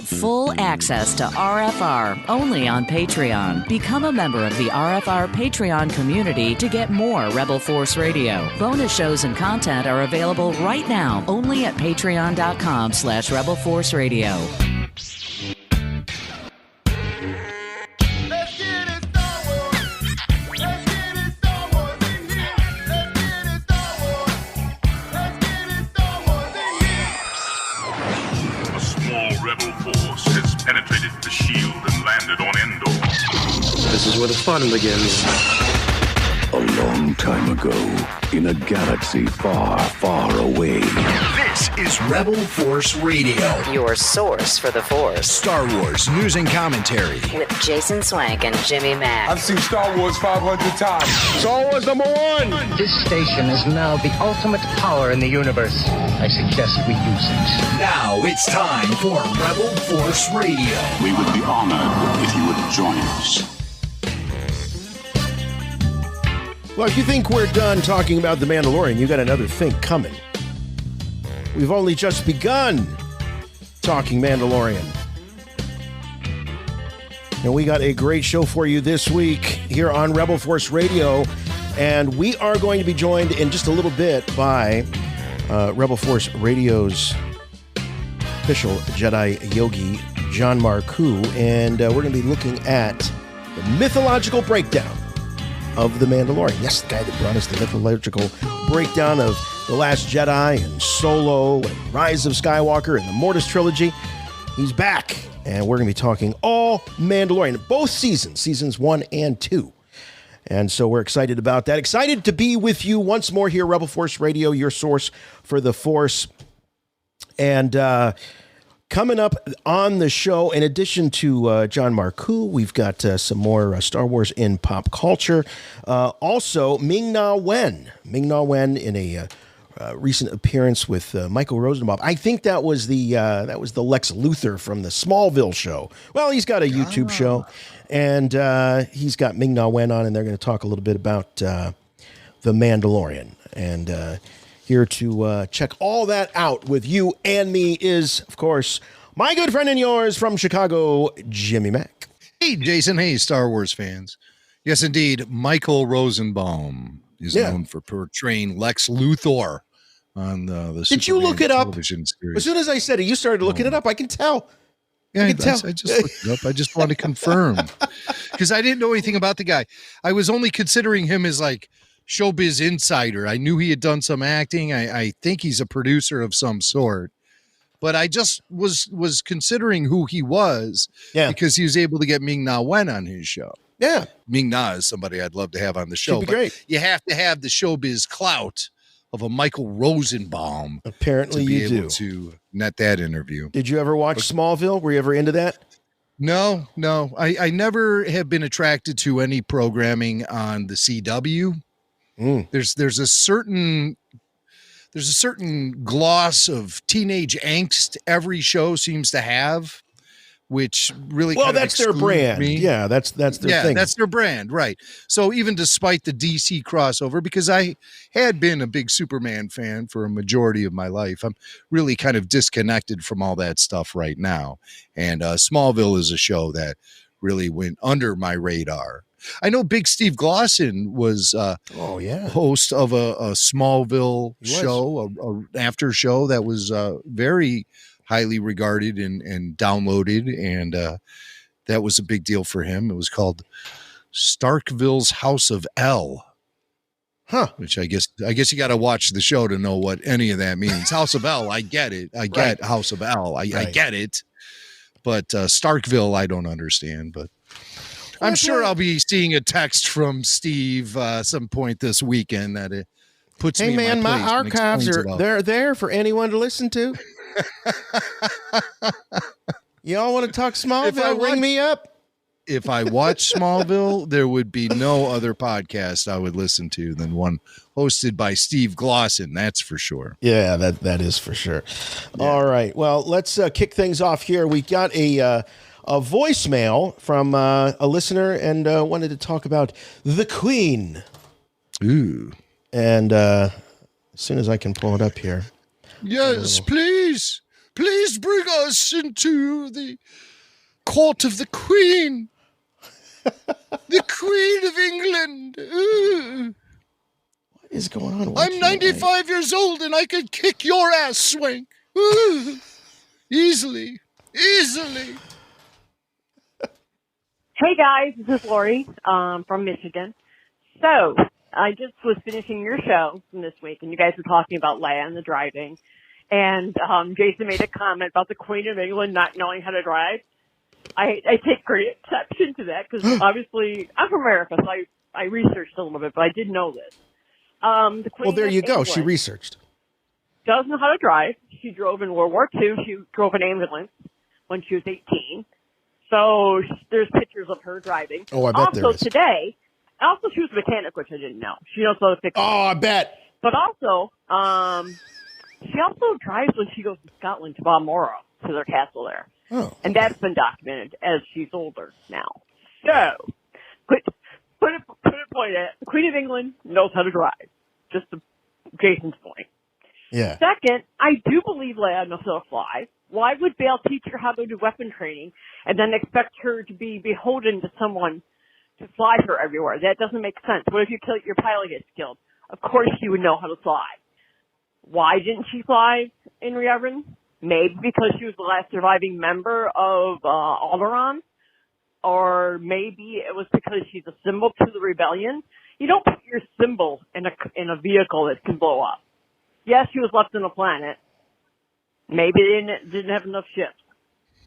get full access to RFR only on Patreon. Become a member of the RFR Patreon community to get more Rebel Force Radio. Bonus shows and content are available right now only at patreon.com/Rebel Force Radio. Penetrated the shield and landed on Endor. This is where the fun begins. A long time ago, in a galaxy far, far away. This is Rebel Force Radio. Your source for the Force. Star Wars news and commentary. With Jason Swank and Jimmy Mack. I've seen Star Wars 500 times. Star Wars #1! This station is now the ultimate power in the universe. I suggest we use it. Now it's time for Rebel Force Radio. We would be honored if you would join us. Well, if you think we're done talking about The Mandalorian, you got another thing coming. We've only just begun talking Mandalorian. And we got a great show for you this week here on Rebel Force Radio. And we are going to be joined in just a little bit by Rebel Force Radio's official Jedi Yogi John Marcoux. And we're going to be looking at the mythological breakdown of The Mandalorian. Yes, the guy that brought us the mythological breakdown of The Last Jedi and Solo and Rise of Skywalker and the Mortis trilogy. He's back, and we're going to be talking all Mandalorian, both seasons 1 and 2. And so we're excited about that. Excited to be with you once more here, Rebel Force Radio, your source for the Force. And coming up on the show, in addition to John Marcoux, we've got some more Star Wars in pop culture. Also, Ming Na Wen. Ming Na Wen in a recent appearance with Michael Rosenbaum. I think that was the Lex Luthor from the Smallville show. Well, he's got a YouTube show, and he's got Ming Na Wen on, and they're going to talk a little bit about The Mandalorian. And here to check all that out with you and me is, of course, my good friend and yours from Chicago, Jimmy Mack. Hey, Jason. Hey, Star Wars fans. Yes, indeed. Michael Rosenbaum is known for portraying Lex Luthor on the Did you look it up? Television series. As soon as I said it, you started looking it up. I can tell. Yeah, I just looked it up. I just want to confirm because I didn't know anything about the guy. I was only considering him as like showbiz insider. I knew he had done some acting. I think he's a producer of some sort, but I just was considering who he was because he was able to get Ming Na Wen on his show. Yeah. Ming Na is somebody I'd love to have on the show. Should be great. You have to have the showbiz clout of a Michael Rosenbaum. Apparently you do. To net that interview. Did you ever watch Smallville? Were you ever into that? No. I never have been attracted to any programming on the CW. There's a certain gloss of teenage angst every show seems to have, which really that's their brand. Me. Yeah, that's their thing. Yeah, that's their brand, right? So even despite the DC crossover, because I had been a big Superman fan for a majority of my life, I'm really kind of disconnected from all that stuff right now. And Smallville is a show that really went under my radar. I know Big Steve Glosson was host of a Smallville show, an after show that was very highly regarded and downloaded, and that was a big deal for him. It was called Starkville's House of L. Which I guess you got to watch the show to know what any of that means. House of L, I get it. I get House of L. I get it. But Starkville, I don't understand, but I'm sure I'll be seeing a text from Steve some point this weekend that it puts me in my place. My archives they're there for anyone to listen to. Y'all want to talk Smallville? Ring me up. If I watch Smallville, there would be no other podcast I would listen to than one hosted by Steve Glosson. That's for sure. Yeah, that is for sure. Yeah. All right. Well, let's kick things off here. We got a voicemail from a listener and wanted to talk about the Queen. Ooh. And as soon as I can pull it up here. Yes, please. Please bring us into the court of the Queen. The Queen of England. What is going on? I'm 95 years old and I could kick your ass, Swank. Easily. Hey guys, this is Lori from Michigan. So, I just was finishing your show from this week, and you guys were talking about Leia and the driving. And Jason made a comment about the Queen of England not knowing how to drive. I take great exception to that, because obviously, I'm from America, so I researched a little bit, but I did know this. The Queen Well, there you go. England She researched. does know how to drive. She drove in World War II. She drove an ambulance when she was 18. So there's pictures of her driving. Oh, I bet there is. Also, she was a mechanic, which I didn't know. She knows how to fix. Oh, I bet. But also, she also drives when she goes to Scotland to Bob Marley to their castle there. Oh. And that's been documented as she's older now. So, put it point at the Queen of England knows how to drive. Just to Jason's point. Yeah. Second, I do believe Leia knows how to fly. Why would Bale teach her how to do weapon training and then expect her to be beholden to someone to fly her everywhere? That doesn't make sense. What if your pilot gets killed? Of course she would know how to fly. Why didn't she fly in Reavern? Maybe because she was the last surviving member of Alderaan. Or maybe it was because she's a symbol to the rebellion. You don't put your symbol in a vehicle that can blow up. Yes, she was left on a planet. Maybe they didn't have enough ships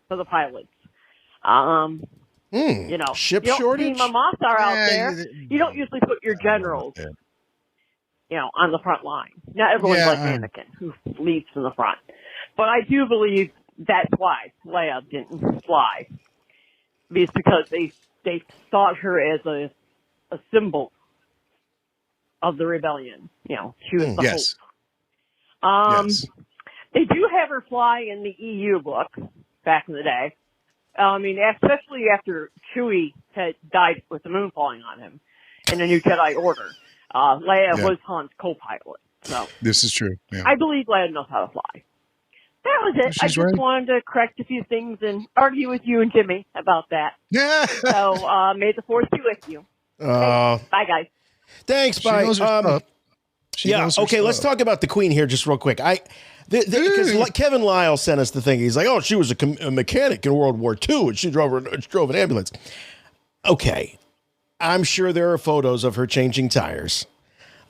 for the pilots. You know, ship you don't shortage? see Mamassar out there. You don't usually put your generals, you know, on the front line. Not everyone's like Anakin, who leads from the front. But I do believe that's why Leia didn't fly. It's because they thought her as a symbol of the rebellion. You know, she was the hope. They do have her fly in the EU book back in the day. I mean, especially after Chewie had died with the moon falling on him in the New Jedi Order. Leia was Han's co-pilot. So this is true. Yeah. I believe Leia knows how to fly. That was it. I just wanted to correct a few things and argue with you and Jimmy about that. Yeah. So may the force be with you. Bye, guys. Thanks, bye. Okay, let's talk about the Queen here just real quick. Because Kevin Lyle sent us the thing. He's like, oh, she was a mechanic in World War II, and she drove an ambulance. Okay, I'm sure there are photos of her changing tires.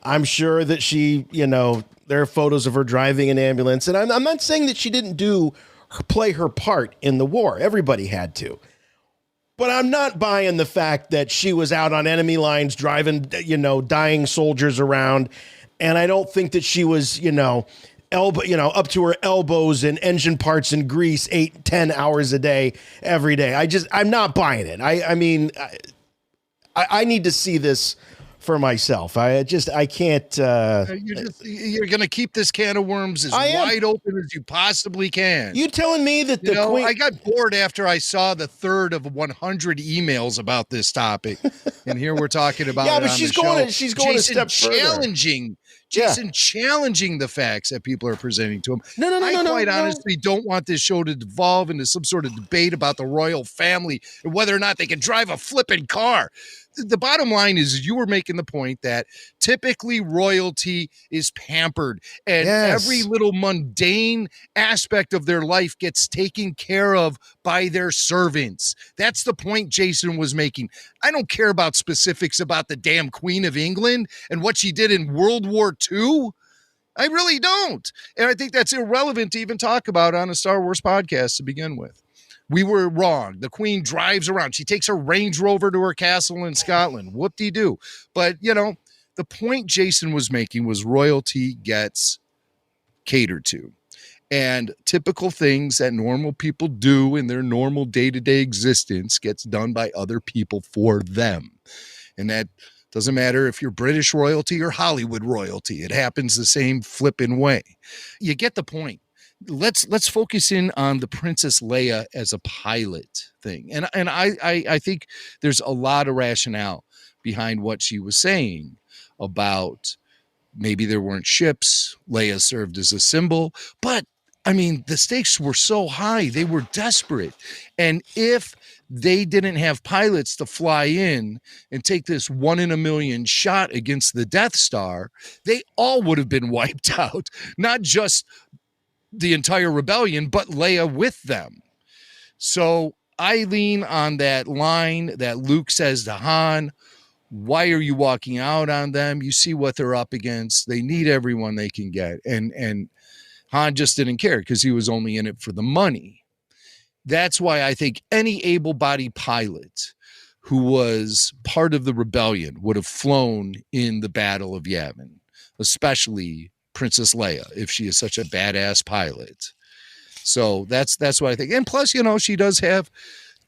I'm sure that she, you know, there are photos of her driving an ambulance. And I'm not saying that she didn't play her part in the war. Everybody had to. But I'm not buying the fact that she was out on enemy lines driving, you know, dying soldiers around. And I don't think that she was, up to her elbows in engine parts and grease 8-10 hours a day, every day. I'm not buying it. I mean, I need to see this for myself. I can't. You're going to keep this can of worms as wide open as you possibly can. You telling me that I got bored after I saw the third of 100 emails about this topic, and here we're talking about. Yeah, but she's going a step further. Jason challenging the facts that people are presenting to him. I quite honestly don't want this show to devolve into some sort of debate about the royal family and whether or not they can drive a flipping car. The bottom line is you were making the point that typically royalty is pampered and every little mundane aspect of their life gets taken care of by their servants. That's the point Jason was making. I don't care about specifics about the damn Queen of England and what she did in World War II. I really don't. And I think that's irrelevant to even talk about on a Star Wars podcast to begin with. We were wrong. The Queen drives around. She takes her Range Rover to her castle in Scotland. Whoop-de-doo. But, the point Jason was making was royalty gets catered to. And typical things that normal people do in their normal day-to-day existence gets done by other people for them. And that doesn't matter if you're British royalty or Hollywood royalty. It happens the same flipping way. You get the point. Let's focus in on the Princess Leia as a pilot thing. And I think there's a lot of rationale behind what she was saying about maybe there weren't ships. Leia served as a symbol, but I mean, the stakes were so high. They were desperate. And if they didn't have pilots to fly in and take this 1 in a million shot against the Death Star, they all would have been wiped out. Not just the entire rebellion, but Leia with them. So I lean on that line that Luke says to Han, why are you walking out on them? You see what they're up against. They need everyone they can get. And Han just didn't care because he was only in it for the money. That's why I think any able-bodied pilot who was part of the rebellion would have flown in the Battle of Yavin, especially Princess Leia, if she is such a badass pilot. So that's what I think. And plus, she does have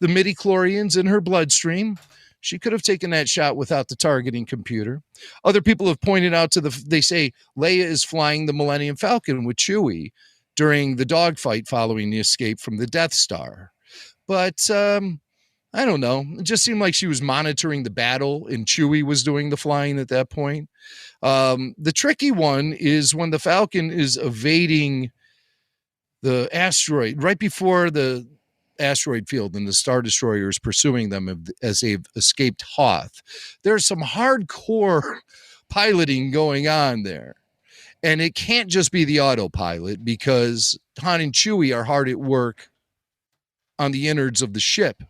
the midichlorians in her bloodstream. She could have taken that shot without the targeting computer. Other people have pointed out they say Leia is flying the Millennium Falcon with Chewie during the dogfight following the escape from the Death Star. But I don't know. It just seemed like she was monitoring the battle and Chewie was doing the flying at that point. The tricky one is when the Falcon is evading the asteroid right before the asteroid field and the Star Destroyer is pursuing them as they've escaped Hoth. There's some hardcore piloting going on there. And it can't just be the autopilot because Han and Chewie are hard at work on the innards of the ship.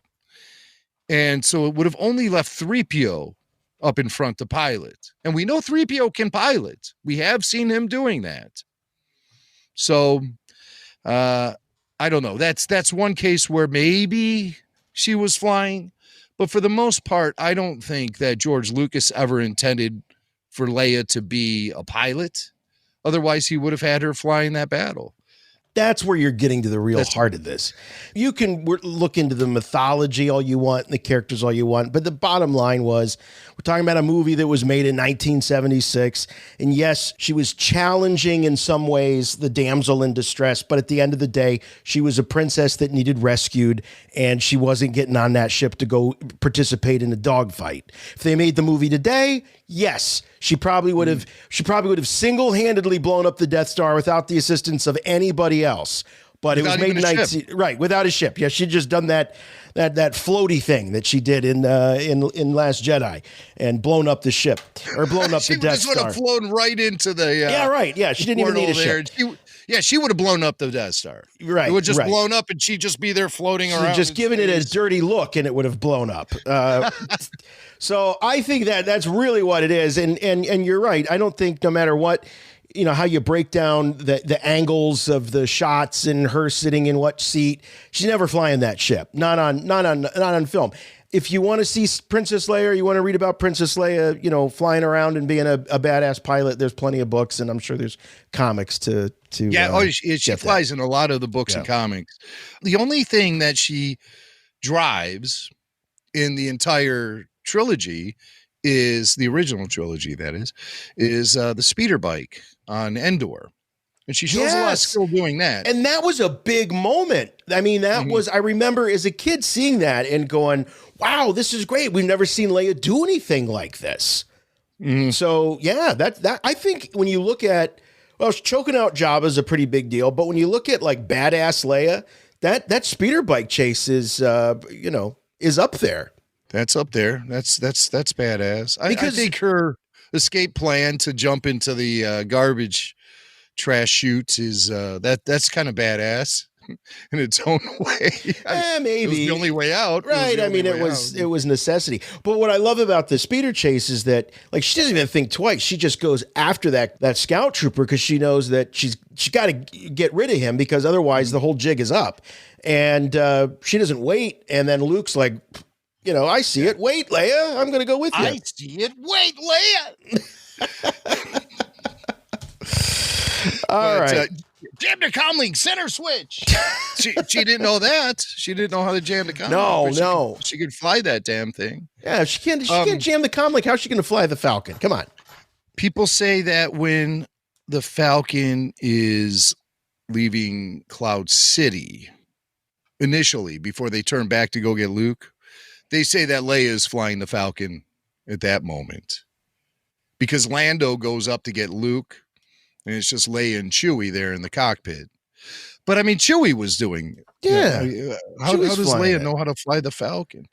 And so it would have only left 3PO up in front to pilot. And we know 3PO can pilot. We have seen him doing that. So I don't know. That's one case where maybe she was flying. But for the most part, I don't think that George Lucas ever intended for Leia to be a pilot. Otherwise, he would have had her fly in that battle. That's where you're getting to the real heart of this. You can look into the mythology all you want and the characters all you want, but the bottom line was we're talking about a movie that was made in 1976. And yes, she was challenging in some ways the damsel in distress, but at the end of the day, she was a princess that needed rescued, and she wasn't getting on that ship to go participate in a dogfight. If they made the movie today, yes, she probably would have single-handedly blown up the Death Star without the assistance of anybody else. But without it was made right, without a ship. Yeah, she'd just done that floaty thing that she did in Last Jedi and blown up the ship or blown up the Death Star. She would have flown right into the yeah, right. Yeah, she didn't even need a ship. She would have blown up the Death Star. Right, it would just blown up, and she'd just be there floating around. Just giving it a dirty look, and it would have blown up. So I think that's really what it is, and you're right. I don't think no matter what, how you break down the angles of the shots and her sitting in what seat, she's never flying that ship. Not on film. If you want to see Princess Leia, or you want to read about Princess Leia, flying around and being a badass pilot, there's plenty of books, and I'm sure there's comics to she flies in a lot of the books and comics. The only thing that she drives in the entire trilogy is the original trilogy, that is the speeder bike on Endor. And she shows a lot of skill doing that. And that was a big moment. I mean, I remember as a kid seeing that and going, wow, this is great. We've never seen Leia do anything like this. Mm-hmm. So yeah, that I think when you look at, choking out Jabba is a pretty big deal, but when you look at like badass Leia, that speeder bike chase is up there. That's up there. That's badass. I think her escape plan to jump into the garbage trash chute is that's kind of badass in its own way. Maybe it was the only way out, right? It was necessity. But what I love about the speeder chase is that she doesn't even think twice. She just goes after that scout trooper because she knows that she's got to get rid of him because otherwise the whole jig is up. And she doesn't wait. And then Luke's like, I see it. Wait, Leia, I'm going to go with you. I see it. Wait, Leia. All right. Jam the comlink, center switch. she didn't know that. She didn't know how to jam the comlink. No. She could fly that damn thing. Yeah, she can't jam the comlink. How's she going to fly the Falcon? Come on. People say that when the Falcon is leaving Cloud City initially, before they turn back to go get Luke, they say that Leia is flying the Falcon at that moment because Lando goes up to get Luke and it's just Leia and Chewie there in the cockpit. But I mean, Chewie was doing. Yeah. How does Leia know how to fly the Falcon?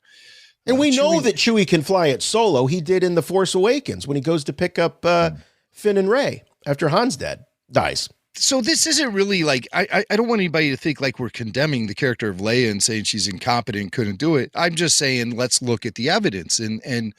And we know that Chewie can fly it solo. He did in The Force Awakens when he goes to pick up Finn and Rey after Han's dies. So this isn't really like, I don't want anybody to think like we're condemning the character of Leia and saying she's incompetent, couldn't do it. I'm just saying, let's look at the evidence and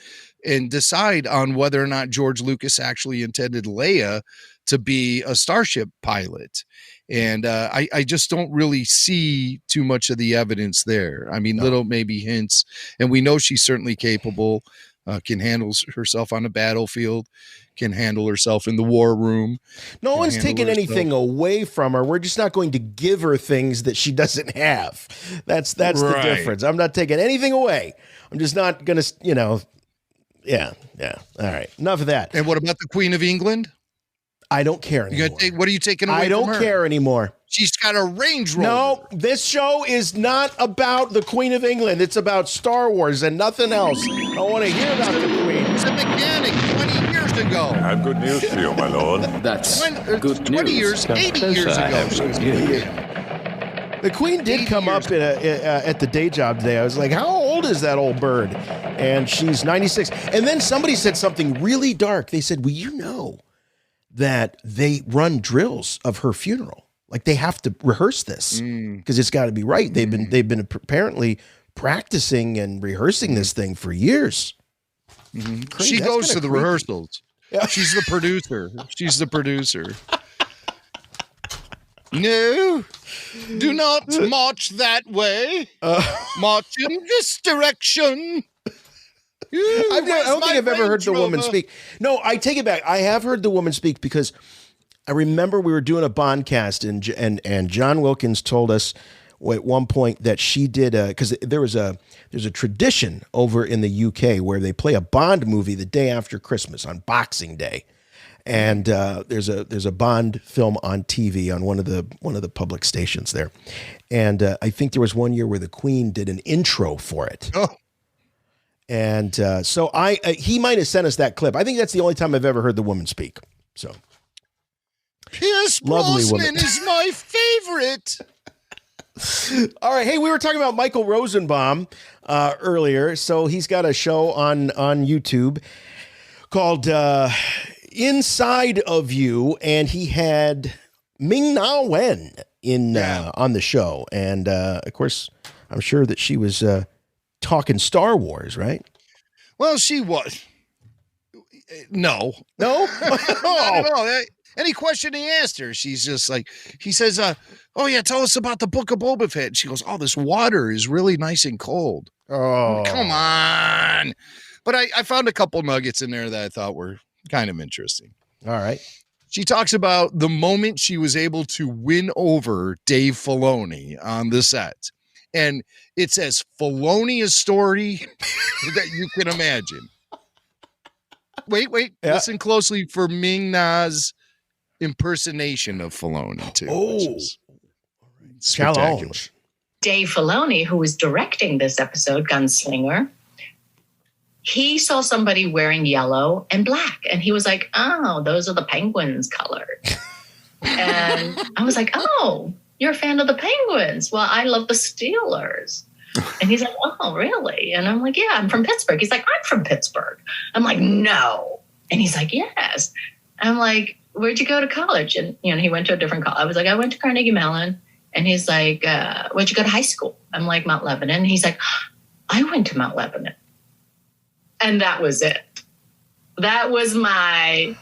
decide on whether or not George Lucas actually intended Leia to be a starship pilot. And I just don't really see too much of the evidence there. I mean, little maybe hints, and we know she's certainly capable, can handle herself on a battlefield, can handle herself in the war room. No one's taking anything away from her. We're just not going to give her things that she doesn't have. That's the difference. I'm not taking anything away. I'm just not going to, yeah. All right. Enough of that. And what about the Queen of England? I don't care anymore. What are you taking away from her? I don't care anymore. She's got a Range Rover. No, this show is not about the Queen of England. It's about Star Wars and nothing else. I want to hear about the Queen. It's a mechanic 20 years ago. I have good news for you, my lord. That's good 20 news. years, 80 years ago. The Queen did come up at the day job today. I was like, how old is that old bird? And she's 96. And then somebody said something really dark. They said, well, you know that they run drills of her funeral. Like they have to rehearse this because it's got to be right. They've been apparently practicing and rehearsing this thing for years. She goes to the rehearsals. Yeah. She's the producer. No, do not march that way. March in this direction. I don't think I've ever heard the woman speak. No, I take it back. I have heard the woman speak because I remember we were doing a Bondcast and John Wilkins told us at one point that she did because there's a tradition over in the UK where they play a Bond movie the day after Christmas on Boxing Day, and there's a Bond film on TV on one of the public stations there, and I think there was one year where the Queen did an intro for it. Oh. And so he might have sent us that clip. I think that's the only time I've ever heard the woman speak. So. Pierce Brosnan is my favorite. All right. Hey, we were talking about Michael Rosenbaum earlier. So he's got a show on YouTube called Inside of You. And he had Ming Na Wen on the show. And of course, I'm sure that she was talking Star Wars, right? Well, she was. No. Oh. Any question he asked her, she's just like, he says, oh yeah, tell us about the Book of Boba Fett. And she goes, oh, this water is really nice and cold. Oh, come on. But I found a couple nuggets in there that I thought were kind of interesting. All right. She talks about the moment she was able to win over Dave Filoni on the set. And it's as Filoni a story that you can imagine. Wait. Yeah. Listen closely for Ming Na's impersonation of Filoni too. Oh, spectacular. Dave Filoni, who was directing this episode, Gunslinger, he saw somebody wearing yellow and black, and he was like, "Oh, those are the Penguins' colors." And I was like, "Oh, you're a fan of the Penguins? Well, I love the Steelers." And he's like, "Oh, really?" And I'm like, "Yeah, I'm from Pittsburgh." He's like, "I'm from Pittsburgh." I'm like, "No." And he's like, "Yes." I'm like, "Where'd you go to college?" And, he went to a different college. I was like, "I went to Carnegie Mellon." And he's like, "Where'd you go to high school?" I'm like, "Mount Lebanon." And he's like, "I went to Mount Lebanon." And that was it. That was my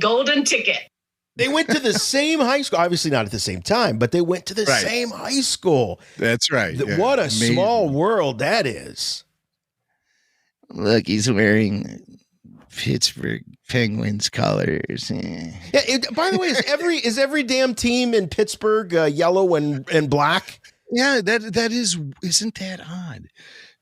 golden ticket. They went to the same high school, obviously not at the same time, but they went to the same high school. That's right. What a small world that is. Look, he's wearing Pittsburgh Penguins colors. Yeah. By the way, is every damn team in Pittsburgh yellow and black? Yeah, isn't that odd?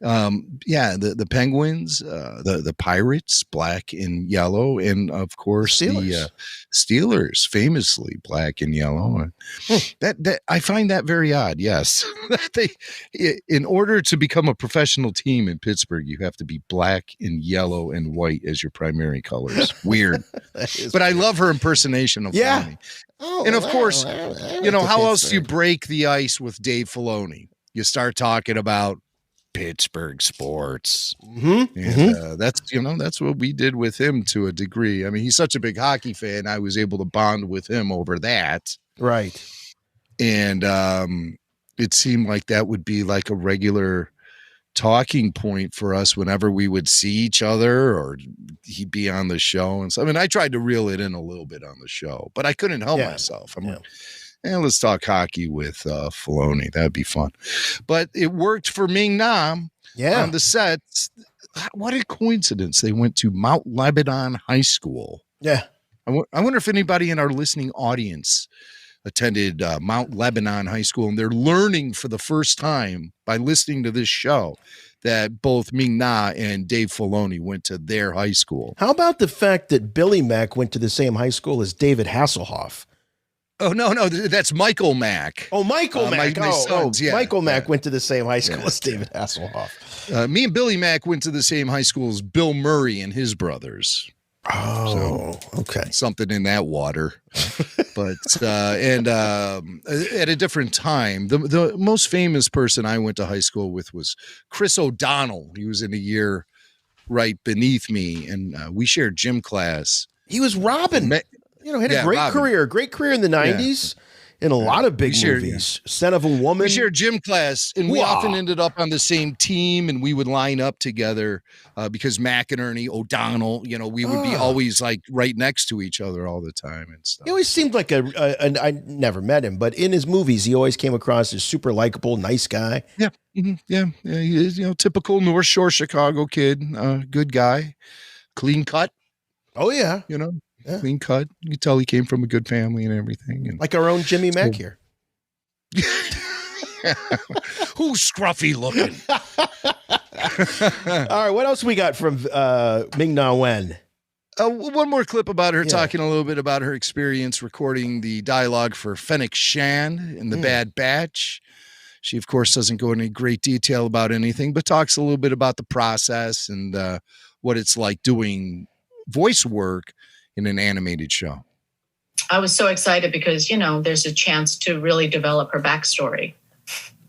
The Penguins, the Pirates, black and yellow, and of course the Steelers, famously black and yellow. That I find that very odd. Yes, in order to become a professional team in Pittsburgh, you have to be black and yellow and white as your primary colors. Weird, but I love her impersonation of Filoni. And of course, how else do you break the ice with Dave Filoni? You start talking about Pittsburgh sports. And that's what we did with him to a degree. I mean, he's such a big hockey fan. I was able to bond with him over that. Right. And it seemed like that would be like a regular talking point for us whenever we would see each other or he'd be on the show. And so, I mean, I tried to reel it in a little bit on the show, but I couldn't help myself. I'm like, let's talk hockey with Filoni. That'd be fun. But it worked for Ming Na on the sets. What a coincidence. They went to Mount Lebanon High School. Yeah. I wonder if anybody in our listening audience attended Mount Lebanon High School, and they're learning for the first time by listening to this show that both Ming Na and Dave Filoni went to their high school. How about the fact that Billy Mack went to the same high school as David Hasselhoff? Oh, no, that's Michael Mack. Oh, Michael Mack. My sons, Michael Mack went to the same high school as David Hasselhoff. Me and Billy Mack went to the same high school as Bill Murray and his brothers. Oh, okay. Something in that water. But at a different time, the most famous person I went to high school with was Chris O'Donnell. He was in a year right beneath me, and we shared gym class. He was Robin. Had a great career in the 90s. In a lot of big movies. Son of a Woman. We shared gym class, and we often ended up on the same team, and we would line up together because McInerney, O'Donnell, we would be always like right next to each other all the time and stuff. He always seemed like I never met him, but in his movies, he always came across as super likable, nice guy. Yeah. Mm-hmm. Yeah. He is, typical North Shore Chicago kid, good guy, clean cut. Oh, yeah. Clean cut. You can tell he came from a good family and everything. And like our own Jimmy Mack here. Who's scruffy looking? All right, what else we got from Ming Na Wen? One more clip about her talking a little bit about her experience recording the dialogue for Fennic Shand in The Bad Batch. She, of course, doesn't go into great detail about anything, but talks a little bit about the process and what it's like doing voice work in an animated show. I was so excited because, there's a chance to really develop her backstory.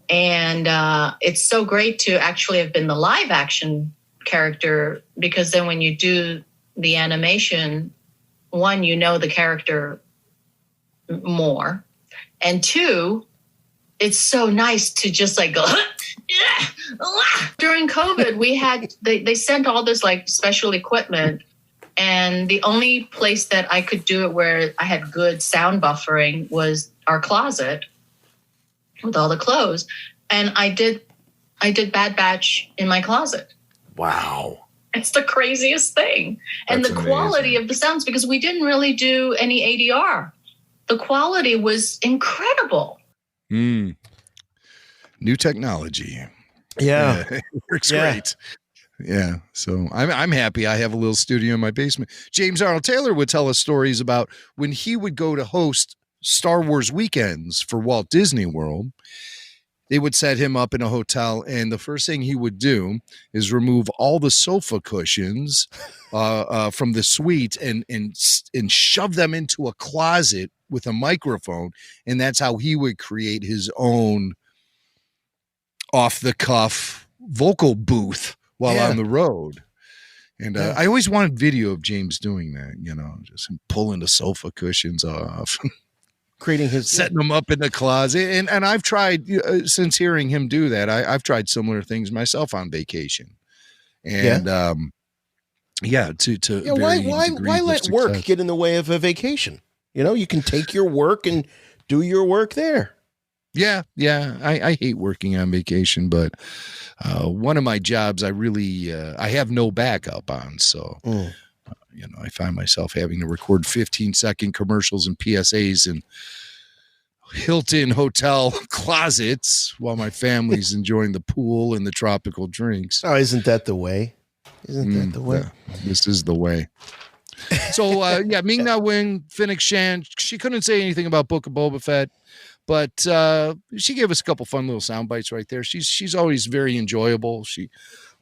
And it's so great to actually have been the live action character, because then when you do the animation, one, the character more. And two, it's so nice to just like go, During COVID, they sent all this like special equipment. And the only place that I could do it where I had good sound buffering was our closet with all the clothes. And I did Bad Batch in my closet. Wow. It's the craziest thing. And the quality of the sounds, because we didn't really do any ADR. The quality was incredible. New technology. Yeah. It works great. Yeah, so I'm happy I have a little studio in my basement. James Arnold Taylor would tell us stories about when he would go to host Star Wars weekends for Walt Disney World. They would set him up in a hotel, and the first thing he would do is remove all the sofa cushions from the suite and shove them into a closet with a microphone, and that's how he would create his own off-the-cuff vocal booth while on the road. And I always wanted video of James doing that, just him pulling the sofa cushions off, creating setting them up in the closet. And I've tried, since hearing him do that, I've tried similar things myself on vacation. And why let work get in the way of a vacation? You can take your work and do your work there. Yeah. I hate working on vacation, but one of my jobs, I have no backup on. So, I find myself having to record 15-second commercials and PSAs in Hilton hotel closets while my family's enjoying the pool and the tropical drinks. Oh, isn't that the way? Isn't that the way? This is the way. So, Ming Na Wen, Fennic Shand, she couldn't say anything about Book of Boba Fett. But she gave us a couple fun little sound bites right there. She's always very enjoyable. She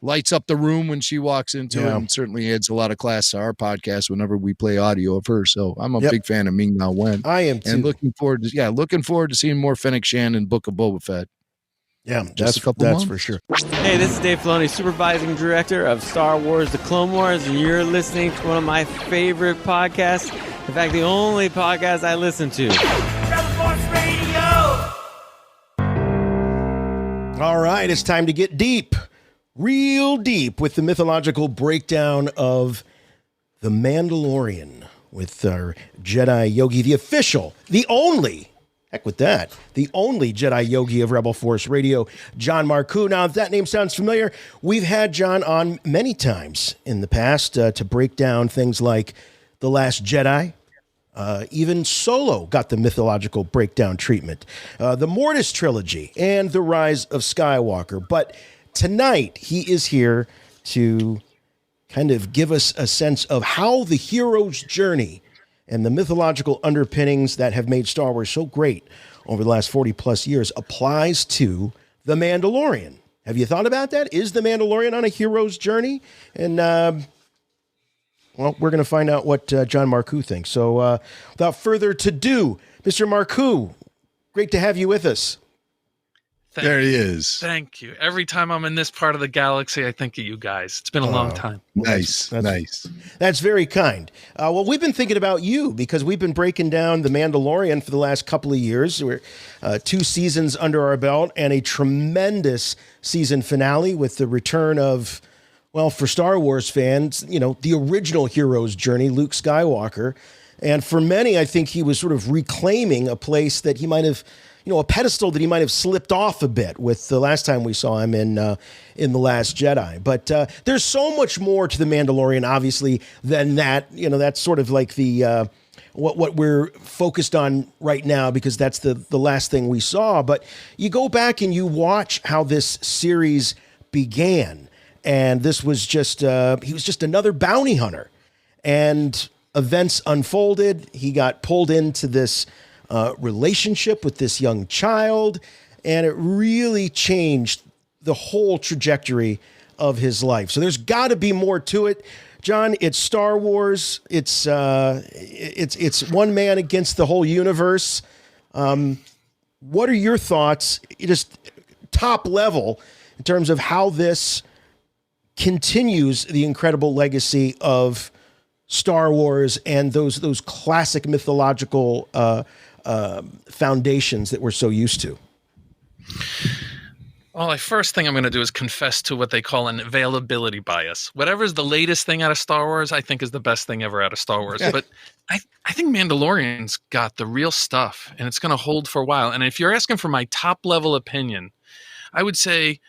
lights up the room when she walks into it, and certainly adds a lot of class to our podcast whenever we play audio of her. So I'm a big fan of Ming Na Wen. I am too. And looking forward to seeing more Fennic Shand and Book of Boba Fett. Yeah, that's for sure. Hey, this is Dave Filoni, supervising director of Star Wars: The Clone Wars, and you're listening to one of my favorite podcasts. In fact, the only podcast I listen to. Rebel Force Radio! All right, it's time to get deep, real deep, with the mythological breakdown of The Mandalorian with our Jedi Yogi, the official, the only, heck with that, the only Jedi Yogi of Rebel Force Radio, John Marcoux. Now, if that name sounds familiar, we've had John on many times in the past to break down things like The Last Jedi. Even Solo got the mythological breakdown treatment. The Mortis trilogy and The Rise of Skywalker. But tonight, he is here to kind of give us a sense of how the hero's journey and the mythological underpinnings that have made Star Wars so great over the last 40 plus years applies to The Mandalorian. Have you thought about that? Is The Mandalorian on a hero's journey? And, well, we're going to find out what John Marcoux thinks. So without further ado, Mr. Marcoux, great to have you with us. There he is. Thank you. Every time I'm in this part of the galaxy, I think of you guys. It's been a long time. Nice. That's very kind. Well, we've been thinking about you because we've been breaking down The Mandalorian for the last couple of years. We're 2 seasons under our belt and a tremendous season finale with the return of, well, for Star Wars fans, you know, the original hero's journey, Luke Skywalker. And for many, I think he was sort of reclaiming a place that he might have, you know, a pedestal that he might have slipped off a bit with the last time we saw him in The Last Jedi. But there's so much more to The Mandalorian, obviously, than that. You know, that's sort of like the what we're focused on right now because that's the last thing we saw. But you go back and you watch how this series began. And this was just, he was just another bounty hunter. And events unfolded. He got pulled into this relationship with this young child. And it really changed the whole trajectory of his life. So there's got to be more to it. John, it's Star Wars. It's one man against the whole universe. What are your thoughts, just top level, in terms of how this continues the incredible legacy of Star Wars and those classic mythological foundations that we're so used to? Well, the first thing I'm going to do is confess to what they call an availability bias. Whatever's the latest thing out of Star Wars, I think is the best thing ever out of Star Wars. But I think Mandalorian's got the real stuff, and it's going to hold for a while. And if you're asking for my top-level opinion, I would say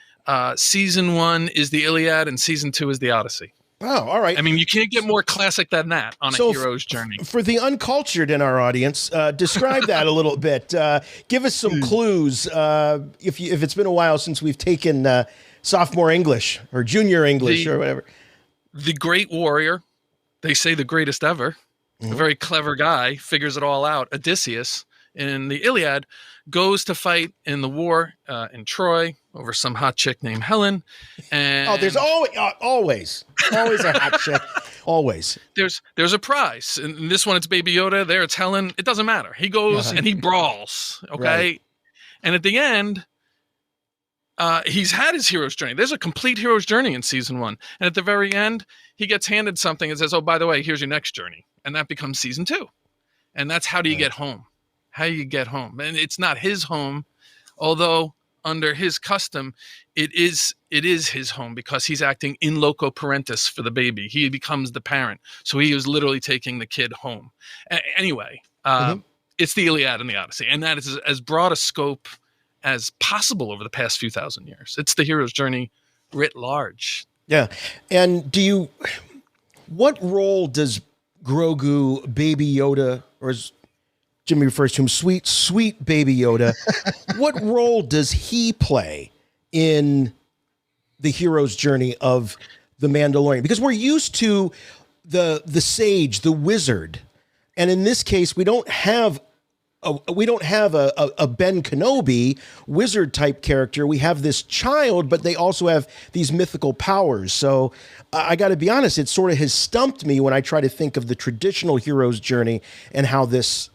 season 1 is the Iliad and season 2 is the Odyssey. Oh, all right. I mean, you can't get more classic than that on a hero's journey. For the uncultured in our audience, describe that a little bit. Give us some clues. If it's been a while since we've taken sophomore English or junior English or whatever. The great warrior, they say the greatest ever, a very clever guy, figures it all out. Odysseus in the Iliad goes to fight in the war in Troy over some hot chick named Helen. And there's always a hot chick. Always. There's a prize. In this one, it's Baby Yoda. There, it's Helen. It doesn't matter. He goes and he brawls. Okay. Right. And at the end, he's had his hero's journey. There's a complete hero's journey in season 1. And at the very end, he gets handed something and says, oh, by the way, here's your next journey. And that becomes season 2. And that's how do you get home? How you get home. And it's not his home, although under his custom, it is his home because he's acting in loco parentis for the baby. He becomes the parent. So he is literally taking the kid home. Anyway, it's the Iliad and the Odyssey. And that is as broad a scope as possible over the past few thousand years. It's the hero's journey writ large. Yeah. And what role does Grogu, Baby Yoda, or as Jimmy refers to him, sweet Baby Yoda, what role does he play in the hero's journey of the Mandalorian? Because we're used to the sage, the wizard. And in this case, we don't have we don't have a Ben Kenobi wizard type character. We have this child, but they also have these mythical powers. So I got to be honest, it sort of has stumped me when I try to think of the traditional hero's journey and how this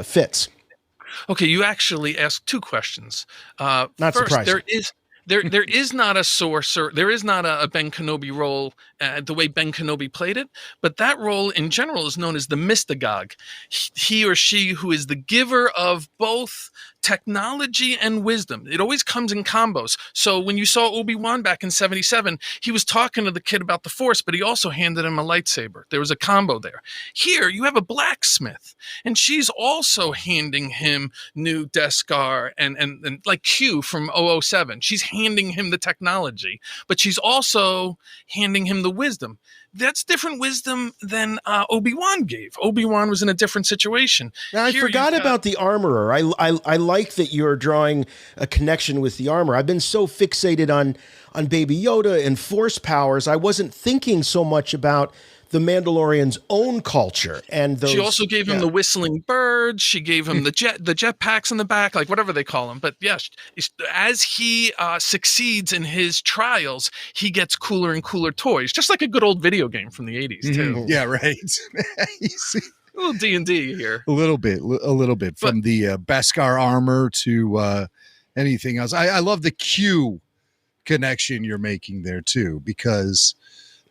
fits. Okay, you actually asked two questions. Not first, surprising. There is not a sorcerer. There is not a Ben Kenobi role the way Ben Kenobi played it, but that role in general is known as the mystagogue. He or she who is the giver of both technology and wisdom. It always comes in combos. So when you saw Obi-Wan back in 77, he was talking to the kid about the Force, but he also handed him a lightsaber. There was a combo there. Here, you have a blacksmith, and she's also handing him new Deskar and like Q from 007. She's handing him the technology, but she's also handing him the wisdom. That's different wisdom than Obi-Wan gave. Obi-Wan was in a different situation. Now, I forgot about the armorer. I like that you're drawing a connection with the armor. I've been so fixated on Baby Yoda and Force powers, I wasn't thinking so much about the Mandalorian's own culture. And those, she also gave him the whistling birds. She gave him the jet packs in the back, like whatever they call them. But yes, as he succeeds in his trials, he gets cooler and cooler toys, just like a good old video game from the 80s too. Mm-hmm. Yeah, right. You see, a little D&D here. A little bit from the Beskar armor to anything else. I love the Q connection you're making there too, because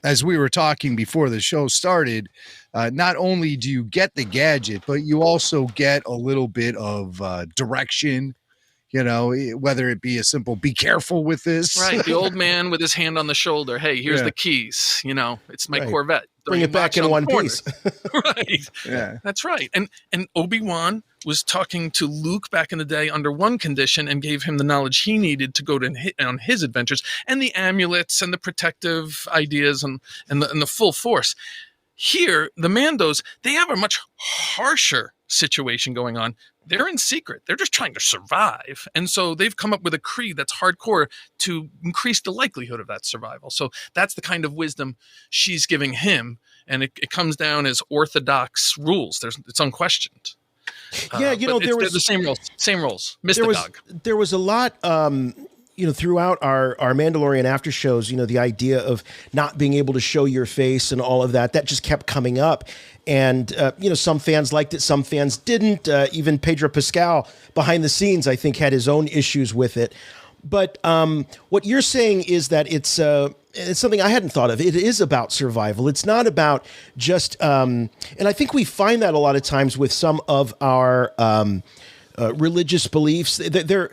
as we were talking before the show started, not only do you get the gadget, but you also get a little bit of direction, you know, whether it be a simple, be careful with this. Right. The old man with his hand on the shoulder. Hey, here's the keys. You know, it's my Corvette. Bring it back in one piece. Right. Yeah. That's right. And Obi-Wan was talking to Luke back in the day under one condition and gave him the knowledge he needed to go on his adventures, and the amulets and the protective ideas and the full Force. Here, the Mandos, they have a much harsher situation going on. They're in secret. They're just trying to survive. And so they've come up with a creed that's hardcore to increase the likelihood of that survival. So that's the kind of wisdom she's giving him. And it comes down as orthodox rules. It's unquestioned. Yeah, you know, they're the same roles. Mystagogue. There was a lot, you know, throughout our Mandalorian after shows, you know, the idea of not being able to show your face and all of that just kept coming up. And, you know, some fans liked it, some fans didn't. Even Pedro Pascal behind the scenes, I think, had his own issues with it. But what you're saying is that it's something I hadn't thought of. It is about survival. It's not about just, and I think we find that a lot of times with some of our religious beliefs. They're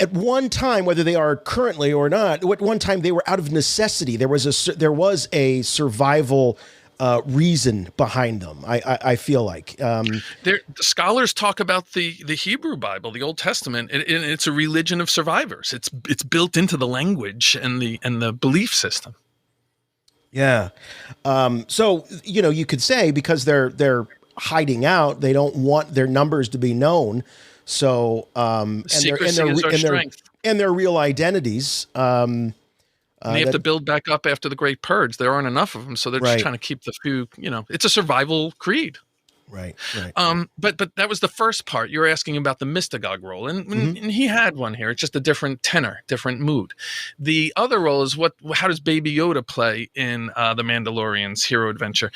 at one time, whether they are currently or not, at one time they were out of necessity. There was a survival reason behind them. I feel like the scholars talk about the Hebrew Bible, the Old Testament, and it's a religion of survivors. It's built into the language and the belief system. Yeah. So you know, you could say because they're hiding out, they don't want their numbers to be known. So and their real identities. And they have to build back up after the Great Purge. There aren't enough of them, so they're just trying to keep the few. You know, it's a survival creed. Right. But that was the first part. You were asking about the mystagogue role, and he had one here. It's just a different tenor, different mood. The other role is how does Baby Yoda play in the Mandalorian's hero adventure?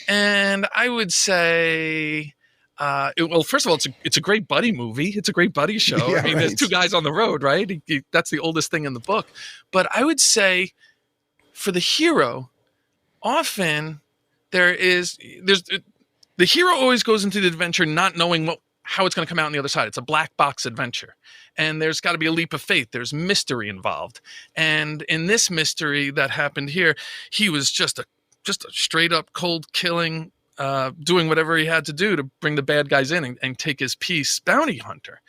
And I would say. Well, first of all, it's a great buddy movie. It's a great buddy show. Yeah, I mean, there's two guys on the road, right? That's the oldest thing in the book. But I would say for the hero, often there's the hero always goes into the adventure not knowing how it's going to come out on the other side. It's a black box adventure. And there's got to be a leap of faith. There's mystery involved. And in this mystery that happened here, he was just a straight up cold killing, doing whatever he had to do to bring the bad guys in and take his piece, bounty hunter.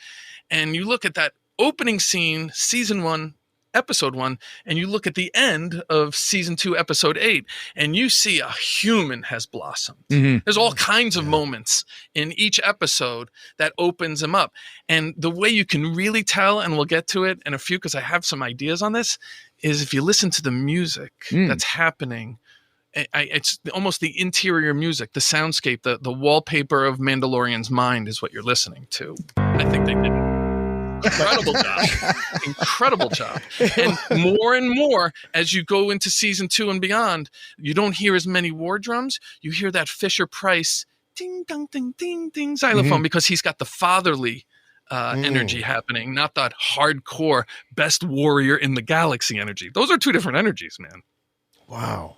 And you look at that opening scene, season 1, episode 1, and you look at the end of season 2, episode 8, and you see a human has blossomed. Mm-hmm. There's all kinds of moments in each episode that opens him up. And the way you can really tell, and we'll get to it in a few because I have some ideas on this, is if you listen to the music that's happening it's almost the interior music, the soundscape, the wallpaper of Mandalorian's mind is what you're listening to. I think they did an incredible job. And more as you go into season 2 and beyond, you don't hear as many war drums. You hear that Fisher Price ding dong ding ding ding xylophone because he's got the fatherly energy happening, not that hardcore best warrior in the galaxy energy. Those are two different energies, man. Wow.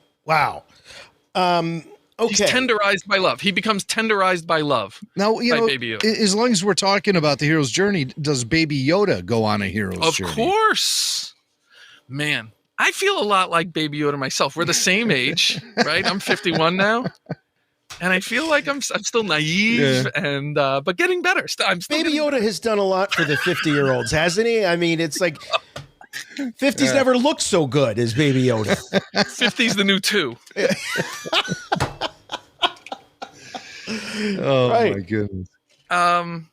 Okay. He's tenderized by love. He becomes tenderized by love. Now, Baby Yoda. As long as we're talking about the hero's journey, does Baby Yoda go on a hero's journey? Of course. Man, I feel a lot like Baby Yoda myself. We're the same age, right? I'm 51 now. And I feel like I'm still naive and but getting better. Baby Yoda has done a lot for the 50-year-olds, hasn't he? I mean, it's like 50's never looked so good as Baby Yoda. 50's the new 2. Oh my goodness. And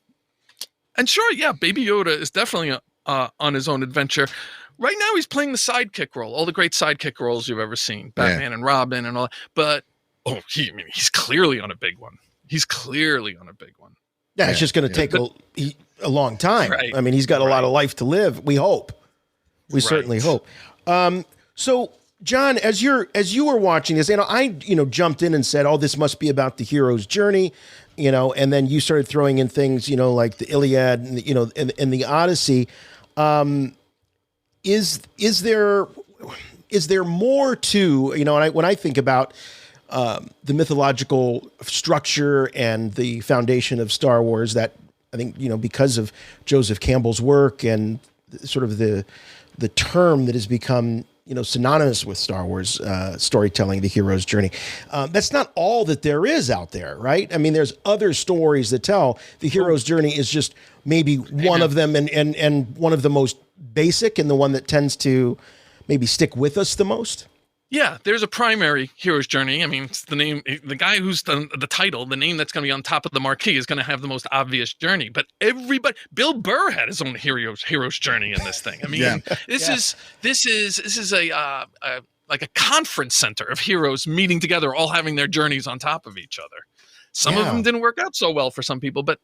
sure, yeah, Baby Yoda is definitely on his own adventure. Right now he's playing the sidekick role, all the great sidekick roles you've ever seen. Batman and Robin and all that. But he's clearly on a big one. Yeah, it's just going to take a long time. Right. I mean, he's got a lot of life to live. We hope. We certainly hope. So, John, as you were watching this, I jumped in and said, "Oh, this must be about the hero's journey," and then you started throwing in things, like the Iliad, and, and the Odyssey. Is there more to when I think about the mythological structure and the foundation of Star Wars, that I think because of Joseph Campbell's work and sort of the term that has become synonymous with Star Wars storytelling, the hero's journey. That's not all that there is out there, right? I mean, there's other stories that tell. The hero's journey is just maybe one of them, and one of the most basic, and the one that tends to maybe stick with us the most. Yeah, there's a primary hero's journey. I mean, it's the name, the guy who's the title, the name that's going to be on top of the marquee is going to have the most obvious journey. But Bill Burr had his own hero's journey in this thing. I mean, this is a like a conference center of heroes meeting together, all having their journeys on top of each other. Some of them didn't work out so well for some people, but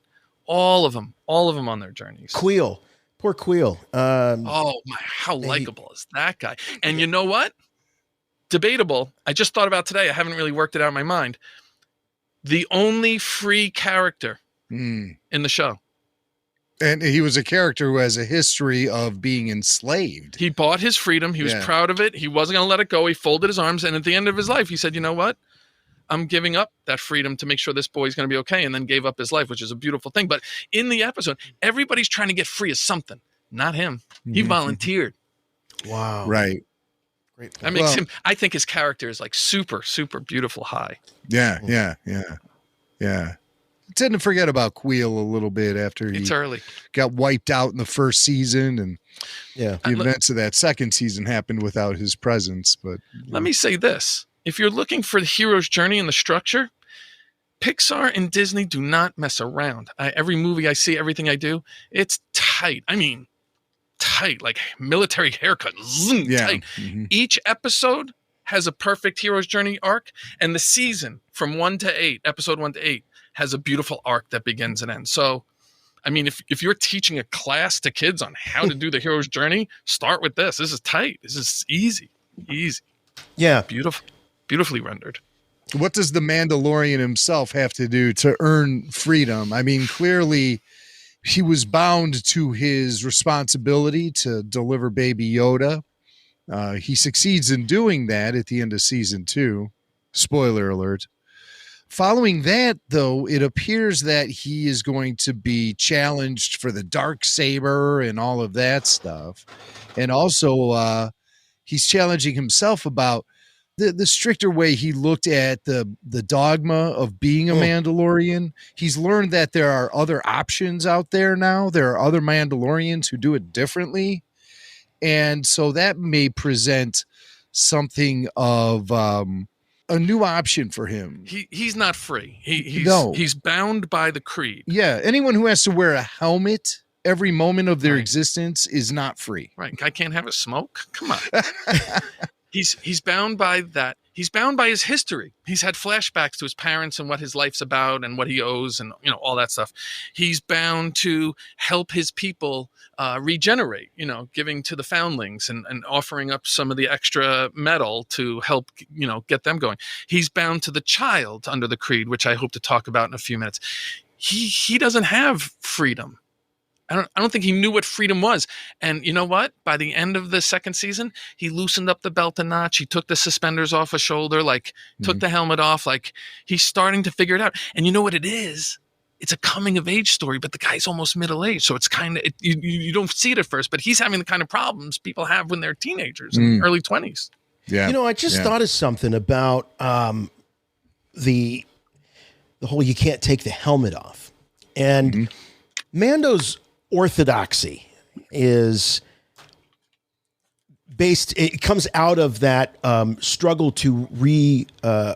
all of them on their journeys. Queel, poor Queel. Oh my, how likable is that guy? And you know what? Debatable. I just thought about today. I haven't really worked it out in my mind. The only free character in the show. And he was a character who has a history of being enslaved. He bought his freedom. He was proud of it. He wasn't going to let it go. He folded his arms. And at the end of his life, he said, you know what? I'm giving up that freedom to make sure this boy's going to be okay. And then gave up his life, which is a beautiful thing. But in the episode, everybody's trying to get free of something. Not him. He volunteered. Wow. Right. That makes him, I think his character is like super, super beautiful high. Yeah. Tend to forget about Queel a little bit after he got wiped out in the first season, and the events of that second season happened without his presence. But let me say this. If you're looking for the hero's journey and the structure, Pixar and Disney do not mess around. Every movie I see, everything I do, it's tight. I mean, tight, like military haircut. Tight. Each episode has a perfect hero's journey arc, and the season from 1 to 8, episode 1 to 8, has a beautiful arc that begins and ends. So, I mean, if you're teaching a class to kids on how to do the hero's journey, start with this. This is tight. This is easy. Yeah, beautifully rendered. What does the Mandalorian himself have to do to earn freedom? I mean, clearly he was bound to his responsibility to deliver Baby Yoda. He succeeds in doing that at the end of season 2. Spoiler alert. Following that, though, it appears that he is going to be challenged for the Darksaber and all of that stuff. And also, he's challenging himself about the stricter way he looked at the dogma of being a Mandalorian. He's learned that there are other options out there now. There are other Mandalorians who do it differently. And so that may present something of a new option for him. He's not free. He's bound by the creed. Yeah. Anyone who has to wear a helmet every moment of their existence is not free. Right. I can't have a smoke. Come on. He's bound by that. he's bound by his history. He's had flashbacks to his parents and what his life's about and what he owes and, you know, all that stuff. He's bound to help his people regenerate, you know, giving to the foundlings and offering up some of the extra metal to help, you know, get them going. He's bound to the child under the creed, which I hope to talk about in a few minutes. He doesn't have freedom. I don't think he knew what freedom was. And you know what? By the end of the second season, he loosened up the belt a notch. He took the suspenders off his shoulder, like took the helmet off. Like he's starting to figure it out. And you know what it is? It's a coming of age story, but the guy's almost middle-aged. So it's kind of, you don't see it at first, but he's having the kind of problems people have when they're teenagers in early 20s. Yeah. You know, I just thought of something about the whole you can't take the helmet off. And Mando's orthodoxy is based, it comes out of that struggle to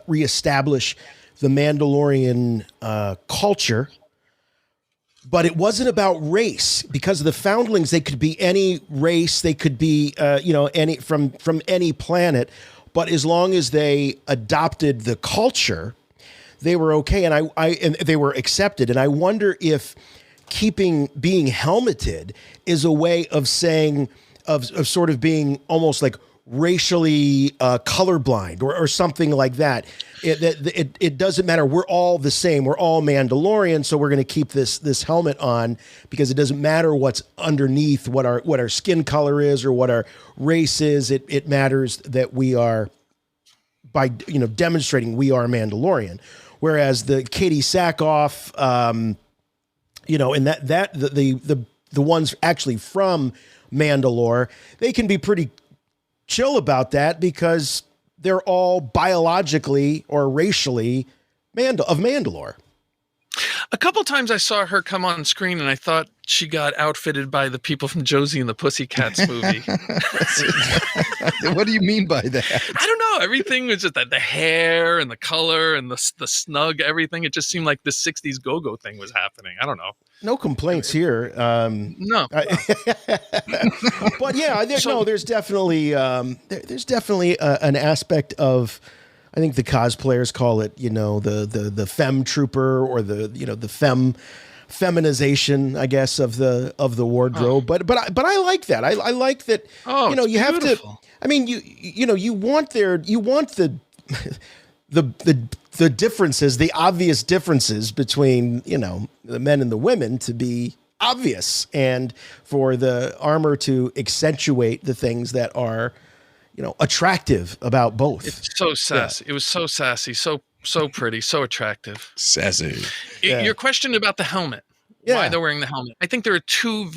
reestablish the Mandalorian culture, but it wasn't about race. Because of the foundlings, they could be any race, they could be any from any planet, but as long as they adopted the culture, they were okay, and they were accepted. And I wonder if being helmeted is a way of saying, of sort of being almost like racially colorblind or something like that. It doesn't matter. We're all the same. We're all Mandalorian, so we're going to keep this helmet on because it doesn't matter what's underneath, what our skin color is or what our race is. It matters that we are, by demonstrating we are Mandalorian. Whereas the Katie Sackhoff, and the ones actually from Mandalore, they can be pretty chill about that because they're all biologically or racially of Mandalore. A couple times I saw her come on screen and I thought she got outfitted by the people from Josie and the Pussycats movie. What do you mean by that? I don't know. Everything was just the hair and the color and the snug, everything. It just seemed like the 60s go-go thing was happening. I don't know. No complaints here. No. But yeah, there's definitely an aspect of, I think the cosplayers call it, the femme trooper or the feminization, I guess, of the wardrobe. But I like that. I like that. Oh, you have to. I mean, you want the differences, the obvious differences between the men and the women to be obvious, and for the armor to accentuate the things that are attractive about both. It's so sassy. Yeah. It was so sassy, so pretty, so attractive. Sassy. Your question about the helmet, why they're wearing the helmet. I think there are two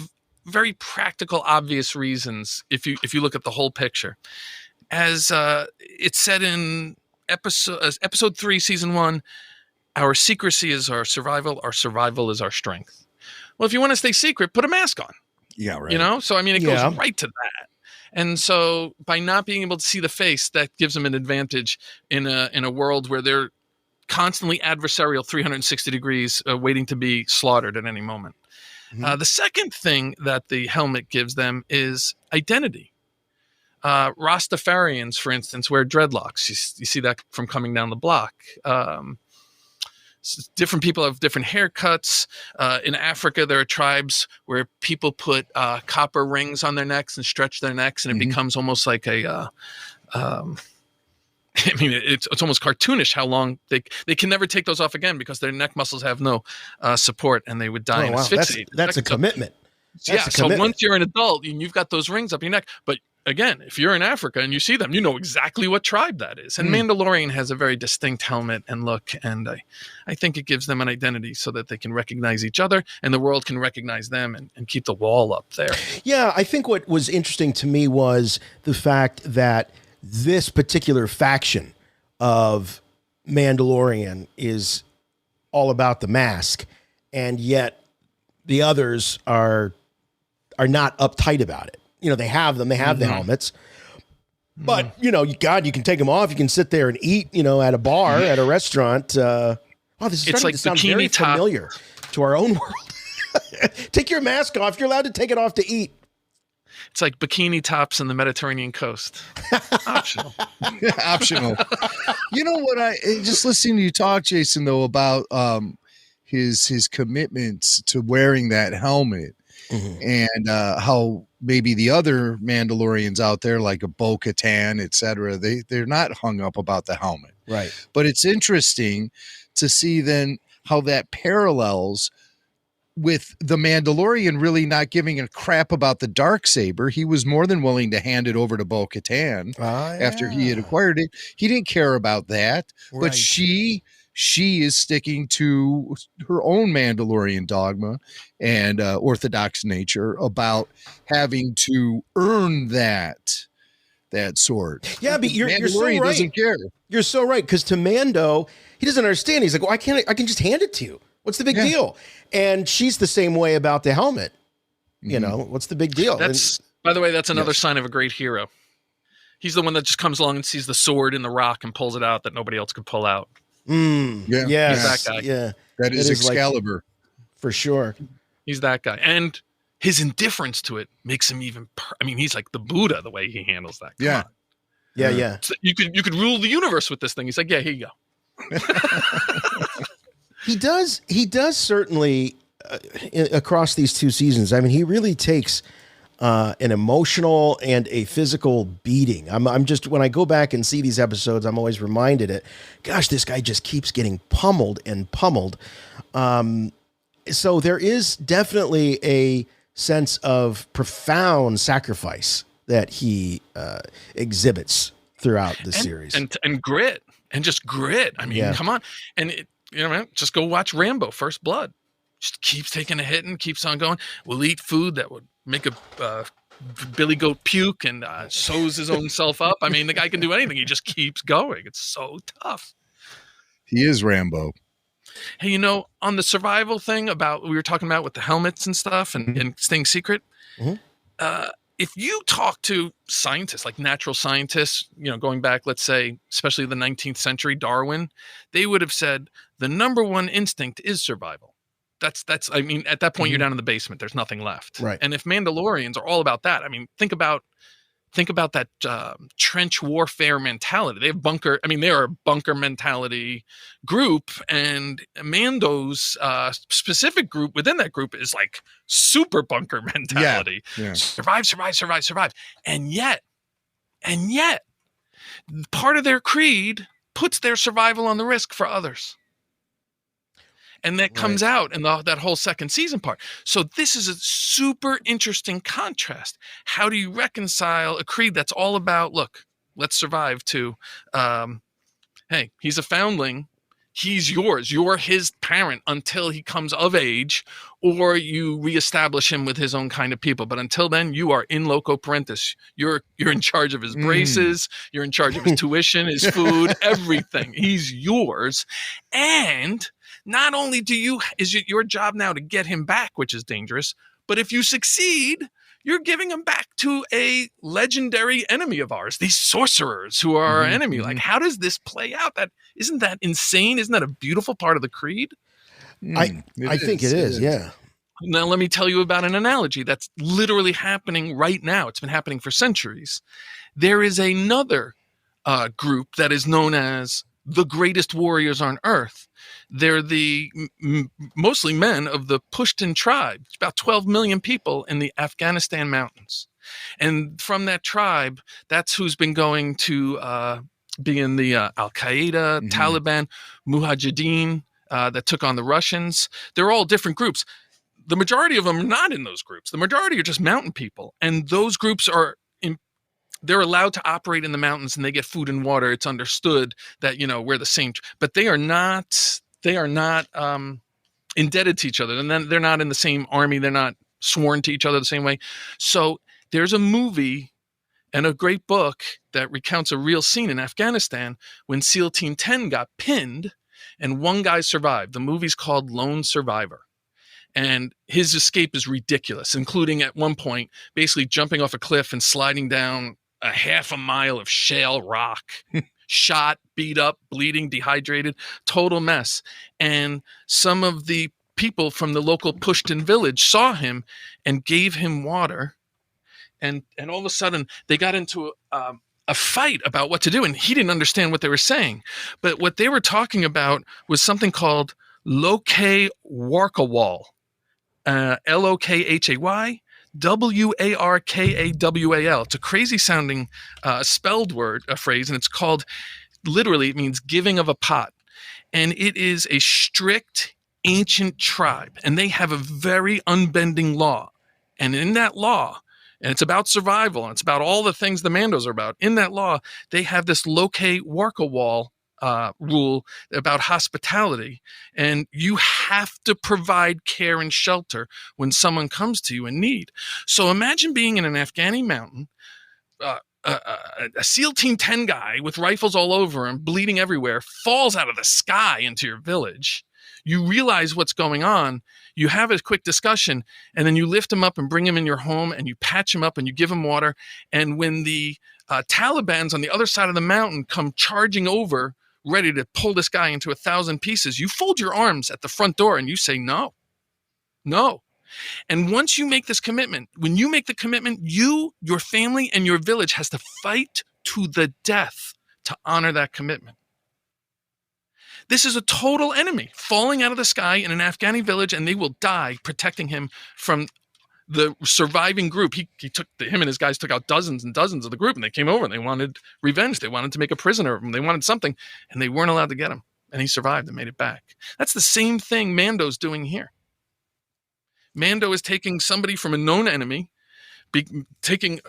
very practical, obvious reasons if you look at the whole picture. As it's said in episode 3, season 1, our secrecy is our survival is our strength. Well, if you want to stay secret, put a mask on. Yeah, right. So I mean, it goes right to that. And so by not being able to see the face, that gives them an advantage in a world where they're constantly adversarial 360 degrees, waiting to be slaughtered at any moment. Mm-hmm. The second thing that the helmet gives them is identity. Rastafarians, for instance, wear dreadlocks. You see that from coming down the block. Different people have different haircuts. In Africa, there are tribes where people put copper rings on their necks and stretch their necks, and it becomes almost like a. It's almost cartoonish how long they can never take those off again because their neck muscles have no support, and they would die and asphyxiate. That's a commitment. So once you're an adult and you've got those rings up your neck, but again, if you're in Africa and you see them, you know exactly what tribe that is. And Mandalorian has a very distinct helmet and look, and I think it gives them an identity so that they can recognize each other and the world can recognize them and keep the wall up there. Yeah, I think what was interesting to me was the fact that this particular faction of Mandalorian is all about the mask, and yet the others are not uptight about it. They have them. They have the helmets. But, you can take them off. You can sit there and eat, at a bar, at a restaurant. This is starting to sound very familiar to our own world. Take your mask off. You're allowed to take it off to eat. It's like bikini tops on the Mediterranean coast. Optional. Optional. You know what? I just listening to you talk, Jason, though, about his commitments to wearing that helmet, and how maybe the other Mandalorians out there, like a Bo-Katan, etc., they're not hung up about the helmet, right? But it's interesting to see then how that parallels with the Mandalorian really not giving a crap about the Darksaber. He was more than willing to hand it over to Bo-Katan after he had acquired it. He didn't care about that, but she is sticking to her own Mandalorian dogma and orthodox nature about having to earn that sword. Yeah, but you're so right. Doesn't care. You're so right, because to Mando, he doesn't understand. He's like, well, I can just hand it to you. What's the big deal? And she's the same way about the helmet. You know, what's the big deal? By the way, that's another sign of a great hero. He's the one that just comes along and sees the sword in the rock and pulls it out that nobody else could pull out. Yeah. He's that guy. Yeah. That is Excalibur. For sure. He's that guy. And his indifference to it makes him even, he's like the Buddha, the way he handles that. Come on. Yeah. So you could rule the universe with this thing. He's like, yeah, here you go. He does certainly across these two seasons. I mean, he really takes an emotional and a physical beating. I'm just, when I go back and see these episodes, I'm always reminded gosh, this guy just keeps getting pummeled and pummeled. So there is definitely a sense of profound sacrifice that he exhibits throughout the series. And grit. And just grit. I mean, come on. And just go watch Rambo: First Blood. Just keeps taking a hit and keeps on going. We'll eat food that would make a billy goat puke and sews his own self up. I mean, the guy can do anything. He just keeps going. It's so tough. He is Rambo. Hey, on the survival thing we were talking about with the helmets and stuff and staying secret, if you talk to scientists, like natural scientists, going back, let's say, especially the 19th century, Darwin, they would have said the number one instinct is survival. That's at that point, you're down in the basement. There's nothing left. Right. And if Mandalorians are all about that, think about that trench warfare mentality. They have they're a bunker mentality group, and Mando's specific group within that group is like super bunker mentality. Yeah. Survive. And yet, part of their creed puts their survival on the risk for others. And that comes out in that whole second season part. So this is a super interesting contrast. How do you reconcile a creed that's all about, look, let's survive, to, hey, he's a foundling. He's yours. You're his parent until he comes of age, or you reestablish him with his own kind of people. But until then, you are in loco parentis. You're in charge of his braces. You're in charge of his tuition, his food, everything. He's yours. And not only is it your job now to get him back, which is dangerous, but if you succeed, you're giving him back to a legendary enemy of ours, these sorcerers who are our enemy. Like, how does this play out? Isn't that insane? Isn't that a beautiful part of the creed? I think it is. Yeah. Now, let me tell you about an analogy that's literally happening right now. It's been happening for centuries. There is another group that is known as the greatest warriors on earth. They're the mostly men of the Pushtun tribe. It's about 12 million people in the Afghanistan mountains. And from that tribe, that's who's been going to be in the Al-Qaeda, Taliban, Mujahideen that took on the Russians. They're all different groups. The majority of them are not in those groups. The majority are just mountain people. And those groups they're allowed to operate in the mountains, and they get food and water. It's understood that, we're the same, but they are not indebted to each other. And then they're not in the same army. They're not sworn to each other the same way. So there's a movie and a great book that recounts a real scene in Afghanistan when SEAL Team 10 got pinned and one guy survived. The movie's called Lone Survivor. And his escape is ridiculous, including at one point basically jumping off a cliff and sliding down a half a mile of shale rock, shot, beat up, bleeding, dehydrated, total mess. And some of the people from the local Pushtun village saw him and gave him water and all of a sudden they got into a fight about what to do, and he didn't understand what they were saying. But what they were talking about was something called Lokhay Warkawal, Lokhay Warkawal. It's a crazy sounding spelled word, a phrase, and it's called, literally, it means giving of a pot. And it is a strict ancient tribe, and they have a very unbending law. And in that law, and it's about survival, and it's about all the things the Mandos are about. In that law, they have this Lokhay Warkawal rule about hospitality, and you have to provide care and shelter when someone comes to you in need. So imagine being in an Afghani mountain, a SEAL Team 10 guy with rifles all over him, bleeding everywhere, falls out of the sky into your village. You realize what's going on. You have a quick discussion, and then you lift him up and bring him in your home, and you patch him up and you give him water. And when the Taliban's on the other side of the mountain come charging over, ready to pull this guy into 1,000 pieces, you fold your arms at the front door and you say, no. And once you make this commitment, when you make the commitment, you, your family, and your village has to fight to the death to honor that commitment. This is a total enemy falling out of the sky in an Afghani village, and they will die protecting him from the surviving group. Him and his guys took out dozens and dozens of the group, and they came over and they wanted revenge. They wanted to make a prisoner of him. They wanted something, and they weren't allowed to get him. And he survived and made it back. That's the same thing Mando's doing here. Mando is taking somebody from a known enemy, putting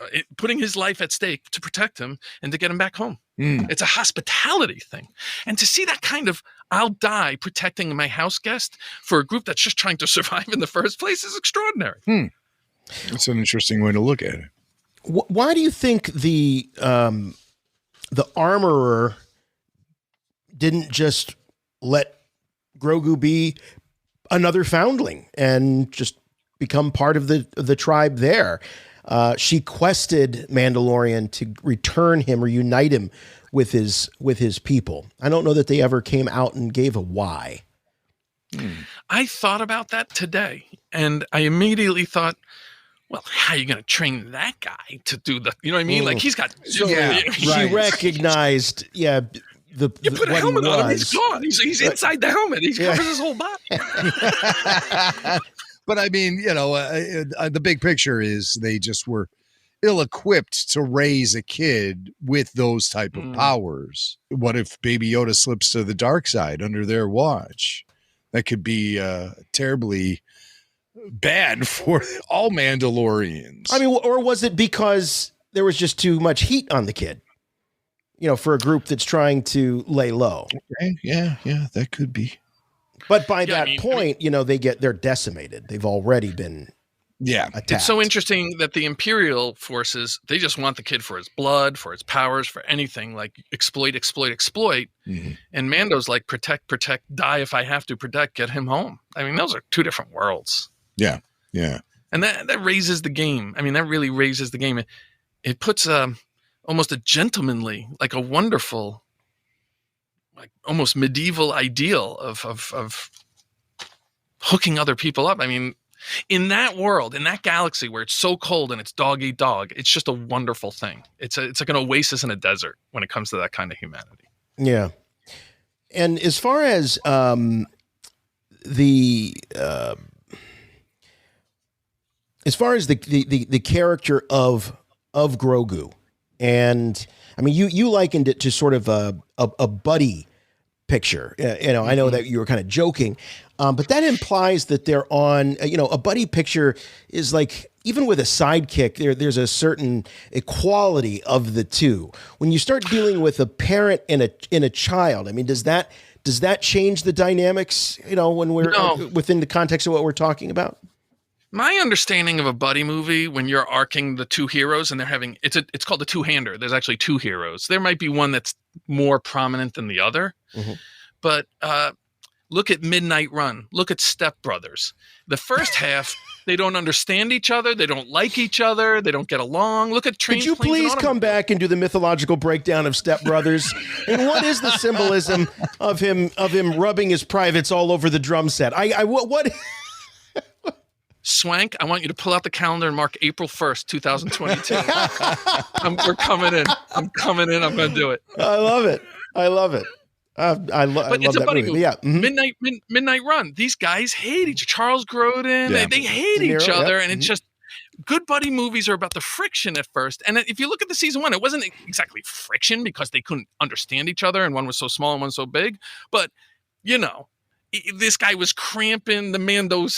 his life at stake to protect him and to get him back home. It's a hospitality thing. And to see that kind of, I'll die protecting my house guest for a group that's just trying to survive in the first place is extraordinary. That's an interesting way to look at it. Why do you think the armorer didn't just let Grogu be another foundling and just become part of the tribe there? She quested Mandalorian to return him or unite him with his people. I don't know that they ever came out and gave a why. I thought about that today, and I immediately thought, well, how are you going to train that guy to do the, you know what I mean? Like he's got, She recognized, you put a helmet on him, he's gone. He's inside the helmet. He covers his whole body. But I mean, the big picture is they just were ill-equipped to raise a kid with those type of powers. What if Baby Yoda slips to the dark side under their watch? That could be terribly bad for all Mandalorians. I mean, or was it because there was just too much heat on the kid? For a group that's trying to lay low. Okay. Yeah, that could be. But by that point, they're decimated. They've already been attacked. It's so interesting that the Imperial forces, they just want the kid for his blood, for his powers, for anything, like exploit. Mm-hmm. And Mando's like protect, die if I have to protect, get him home. I mean, those are two different worlds. Yeah. And that raises the game. I mean, that really raises the game. It puts almost a gentlemanly, like a wonderful, like almost medieval ideal of hooking other people up. I mean, in that world, in that galaxy where it's so cold and it's dog eat dog, it's just a wonderful thing. It's like an oasis in a desert when it comes to that kind of humanity. Yeah. And as far as the character of Grogu, and I mean, you likened it to sort of a buddy picture. I know that you were kind of joking, but that implies that they're on, a buddy picture is like, even with a sidekick, there's a certain equality of the two. When you start dealing with a parent and a child, I mean, does that change the dynamics, when we're within the context of what we're talking about? My understanding of a buddy movie, when you're arcing the two heroes and they're having, it's called the two-hander. There's actually two heroes. There might be one that's more prominent than the other. Mm-hmm. But look at Midnight Run. Look at Step Brothers. The first half, they don't understand each other. They don't like each other. They don't get along. Look at Trains, Could you Planes, please come back and do the mythological breakdown of Step Brothers? And what is the symbolism of him rubbing his privates all over the drum set? What? Swank, I want you to pull out the calendar and mark April 1st, 2022. We're coming in. I'm coming in. I'm going to do it. I love it. I love it. I love it's a that buddy movie. movie. Yeah. Mm-hmm. Midnight Run. These guys hate each other. Charles Grodin, Yeah. they hate De Niro, each other. yep. And it's just good buddy movies are about the friction at first. And if you look at the season 1, it wasn't exactly friction because they couldn't understand each other and one was so small and one so big. But, this guy was cramping the Mando's,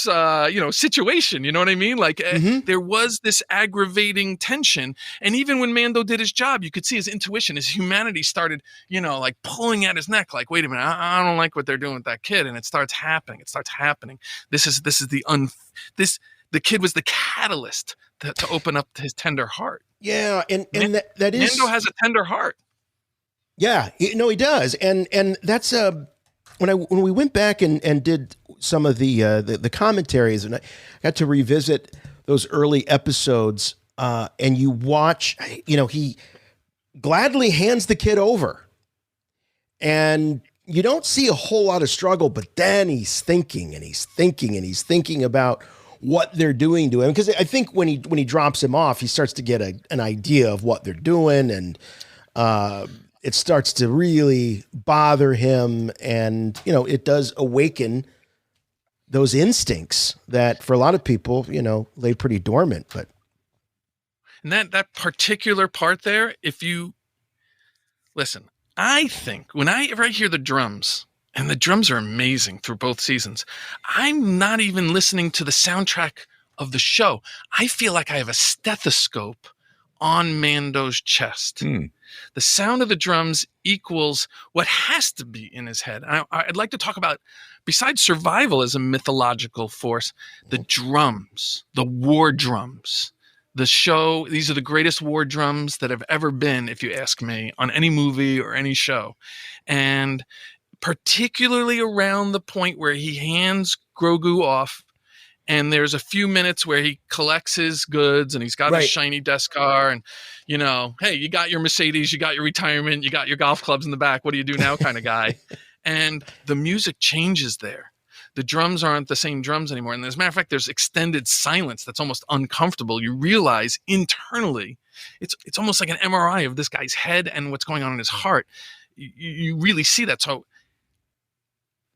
situation. You know what I mean? Like there was this aggravating tension. And even when Mando did his job, you could see his intuition, his humanity started, like pulling at his neck. Like, wait a minute, I don't like what they're doing with that kid. And it starts happening. The kid was the catalyst to open up his tender heart. Yeah. And that is. Mando has a tender heart. Yeah. He does. And that's when we went back and did some of the commentaries, and I got to revisit those early episodes, and you watch, he gladly hands the kid over, and you don't see a whole lot of struggle, but then he's thinking about what they're doing to him, because I think when he drops him off, he starts to get an idea of what they're doing, and it starts to really bother him, and it does awaken those instincts that for a lot of people lay pretty dormant. But and that particular part there, if you listen, I think whenever I hear the drums, and the drums are amazing through both seasons, I'm not even listening to the soundtrack of the show. I feel like I have a stethoscope on Mando's chest. The sound of the drums equals what has to be in his head. I'd like to talk about, besides survival as a mythological force, the drums, the war drums. The show, these are the greatest war drums that have ever been, if you ask me, on any movie or any show. And particularly around the point where he hands Grogu off, and there's a few minutes where he collects his goods and he's got a shiny desk car and, hey, you got your Mercedes, you got your retirement, you got your golf clubs in the back. What do you do now kind of guy? And the music changes there. The drums aren't the same drums anymore. And as a matter of fact, there's extended silence that's almost uncomfortable. You realize internally, it's almost like an MRI of this guy's head and what's going on in his heart. You really see that. So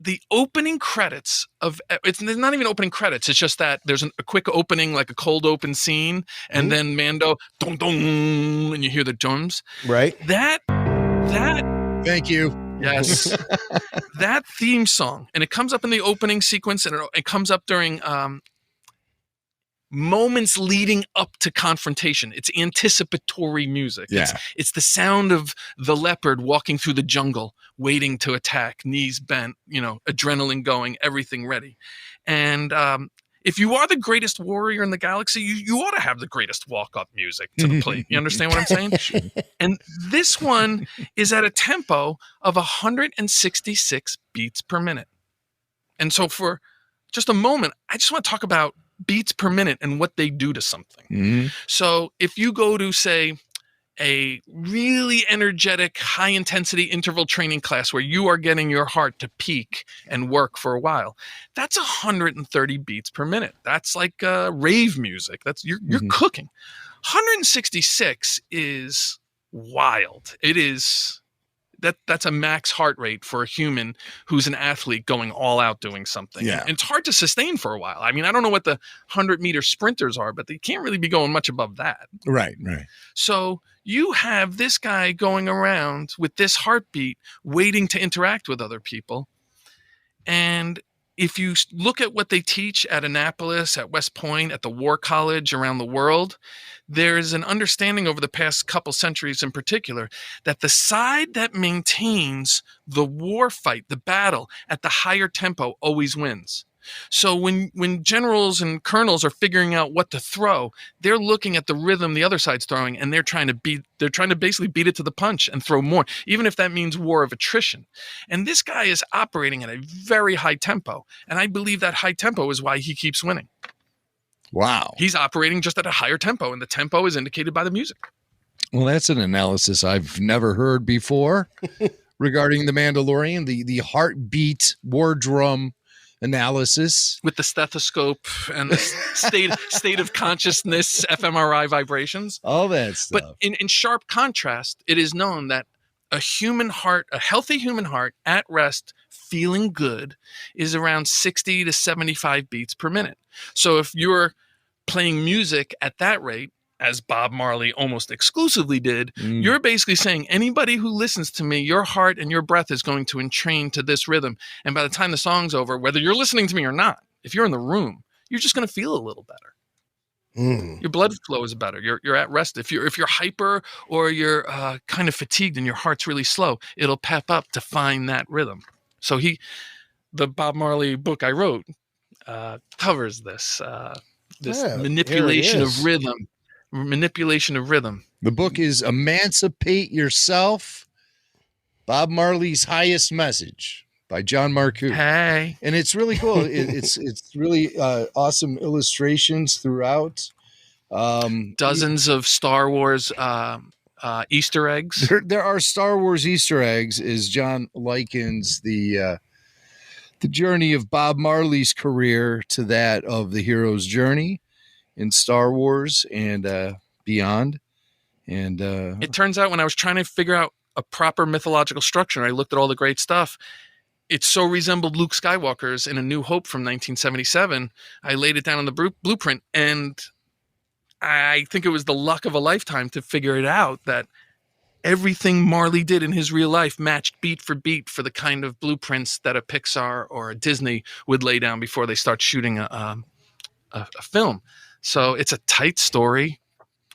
the opening credits it's not even opening credits. It's just that there's a quick opening, like a cold open scene, and then Mando, dong, dong, and you hear the drums. Right. That. Thank you. Yes. That theme song, and it comes up in the opening sequence, and it comes up during moments leading up to confrontation. It's anticipatory music. Yeah. It's the sound of the leopard walking through the jungle, waiting to attack, knees bent, adrenaline going, everything ready. And if you are the greatest warrior in the galaxy, you ought to have the greatest walk-up music to the plate. You understand what I'm saying? And this one is at a tempo of 166 beats per minute. And so for just a moment, I just want to talk about beats per minute and what they do to something. So if you go to, say, a really energetic, high-intensity interval training class where you are getting your heart to peak and work for a while, that's 130 beats per minute. That's like rave music. You're cooking. 166 is wild. It is. That's a max heart rate for a human who's an athlete going all out doing something. Yeah. And it's hard to sustain for a while. I mean, I don't know what the 100-meter sprinters are, but they can't really be going much above that. Right. So you have this guy going around with this heartbeat, waiting to interact with other people. And if you look at what they teach at Annapolis, at West Point, at the War College around the world, there is an understanding over the past couple centuries in particular that the side that maintains the war fight, the battle at the higher tempo always wins. So when generals and colonels are figuring out what to throw, they're looking at the rhythm the other side's throwing, and they're trying to basically beat it to the punch and throw more, even if that means war of attrition. And this guy is operating at a very high tempo, and I believe that high tempo is why he keeps winning. Wow. He's operating just at a higher tempo, and the tempo is indicated by the music. Well, that's an analysis I've never heard before regarding the Mandalorian, the heartbeat war drum analysis with the stethoscope and the state of consciousness, fMRI vibrations, all that stuff. But in sharp contrast, it is known that a healthy human heart at rest, feeling good, is around 60 to 75 beats per minute. So if you're playing music at that rate, as Bob Marley almost exclusively did, you're basically saying, anybody who listens to me, your heart and your breath is going to entrain to this rhythm. And by the time the song's over, whether you're listening to me or not, if you're in the room, you're just going to feel a little better. Your blood flow is better. You're at rest. If you're hyper or you're kind of fatigued and your heart's really slow, it'll pep up to find that rhythm. So the Bob Marley book I wrote covers this manipulation of rhythm. Manipulation of rhythm. The book is Emancipate Yourself, Bob Marley's Highest Message by John Marcoux. Hey. And it's really cool. It's really awesome illustrations throughout. Dozens of Star Wars Easter eggs. There are Star Wars Easter eggs as John likens the journey of Bob Marley's career to that of the hero's journey in Star Wars and beyond. And it turns out when I was trying to figure out a proper mythological structure, I looked at all the great stuff. It so resembled Luke Skywalker's in A New Hope from 1977. I laid it down on the blueprint, and I think it was the luck of a lifetime to figure it out that everything Marley did in his real life matched beat for the kind of blueprints that a Pixar or a Disney would lay down before they start shooting a film. So it's a tight story.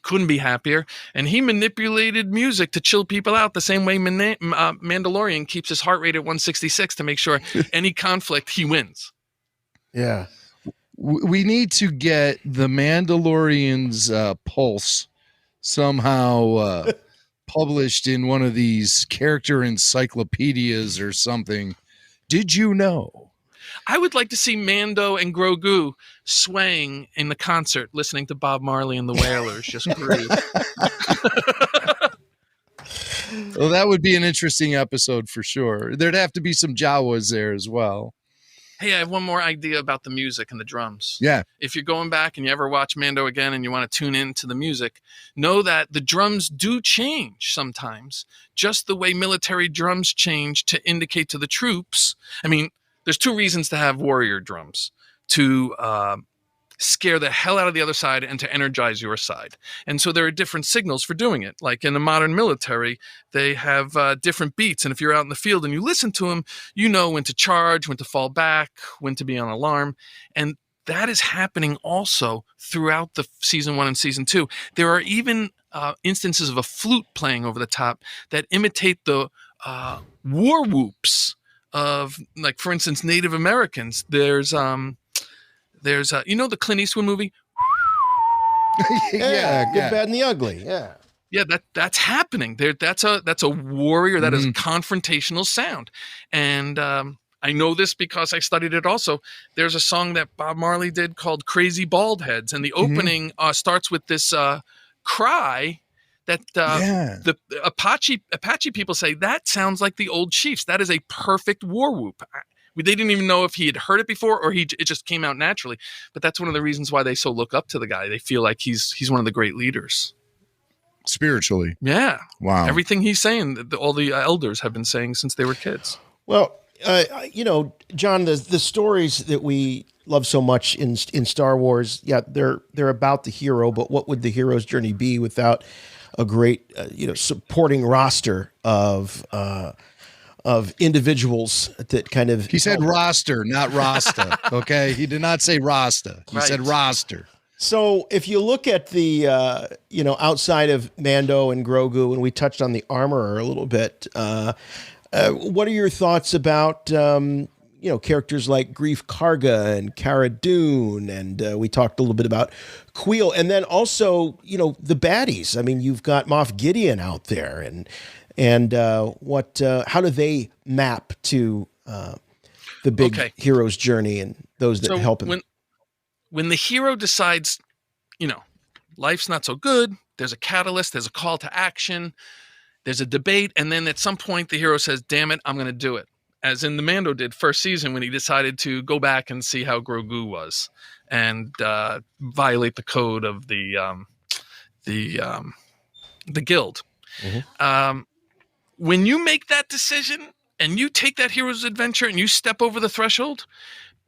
Couldn't be happier. And he manipulated music to chill people out the same way Mandalorian keeps his heart rate at 166 to make sure any conflict he wins. Yeah. We need to get the Mandalorian's pulse somehow published in one of these character encyclopedias or something. Did you know? I would like to see Mando and Grogu swaying in the concert, listening to Bob Marley and the Wailers just groove. Well, that would be an interesting episode for sure. There'd have to be some Jawas there as well. Hey, I have one more idea about the music and the drums. Yeah. If you're going back and you ever watch Mando again and you want to tune in to the music, know that the drums do change sometimes, just the way military drums change to indicate to the troops. I mean, there's two reasons to have warrior drums: to scare the hell out of the other side and to energize your side. And so there are different signals for doing it. Like in the modern military, they have different beats. And if you're out in the field and you listen to them, you know when to charge, when to fall back, when to be on alarm. And that is happening also throughout the season 1 and season 2. There are even instances of a flute playing over the top that imitate the war whoops of, like, for instance, Native Americans. There's you know the Clint Eastwood movie? Yeah, Good, Bad, and the Ugly. Yeah, that's happening. That's a warrior. That is a confrontational sound. And I know this because I studied it also. There's a song that Bob Marley did called Crazy Bald Heads. And the opening starts with this cry that the Apache people say, that sounds like the old chiefs. That is a perfect war whoop. They didn't even know if he had heard it before or it just came out naturally. But that's one of the reasons why they so look up to the guy. They feel like he's one of the great leaders. Spiritually. Yeah. Wow. Everything he's saying, all the elders have been saying since they were kids. Well, John, the stories that we love so much in Star Wars, they're about the hero, but what would the hero's journey be without a great, supporting roster of individuals that kind of... He said roster, not Rasta, okay? He did not say Rasta. He said roster. So if you look at the, outside of Mando and Grogu, and we touched on the armorer a little bit, what are your thoughts about, characters like Greef Karga and Cara Dune, and we talked a little bit about Queel, and then also, the baddies. I mean, you've got Moff Gideon out there, and how do they map to the big hero's journey and those that help him? When the hero decides, life's not so good, there's a catalyst, there's a call to action, there's a debate, and then at some point the hero says, damn it, I'm going to do it. as in the Mando did first season when he decided to go back and see how Grogu was and violate the code of the guild. Mm-hmm. When you make that decision and you take that hero's adventure and you step over the threshold,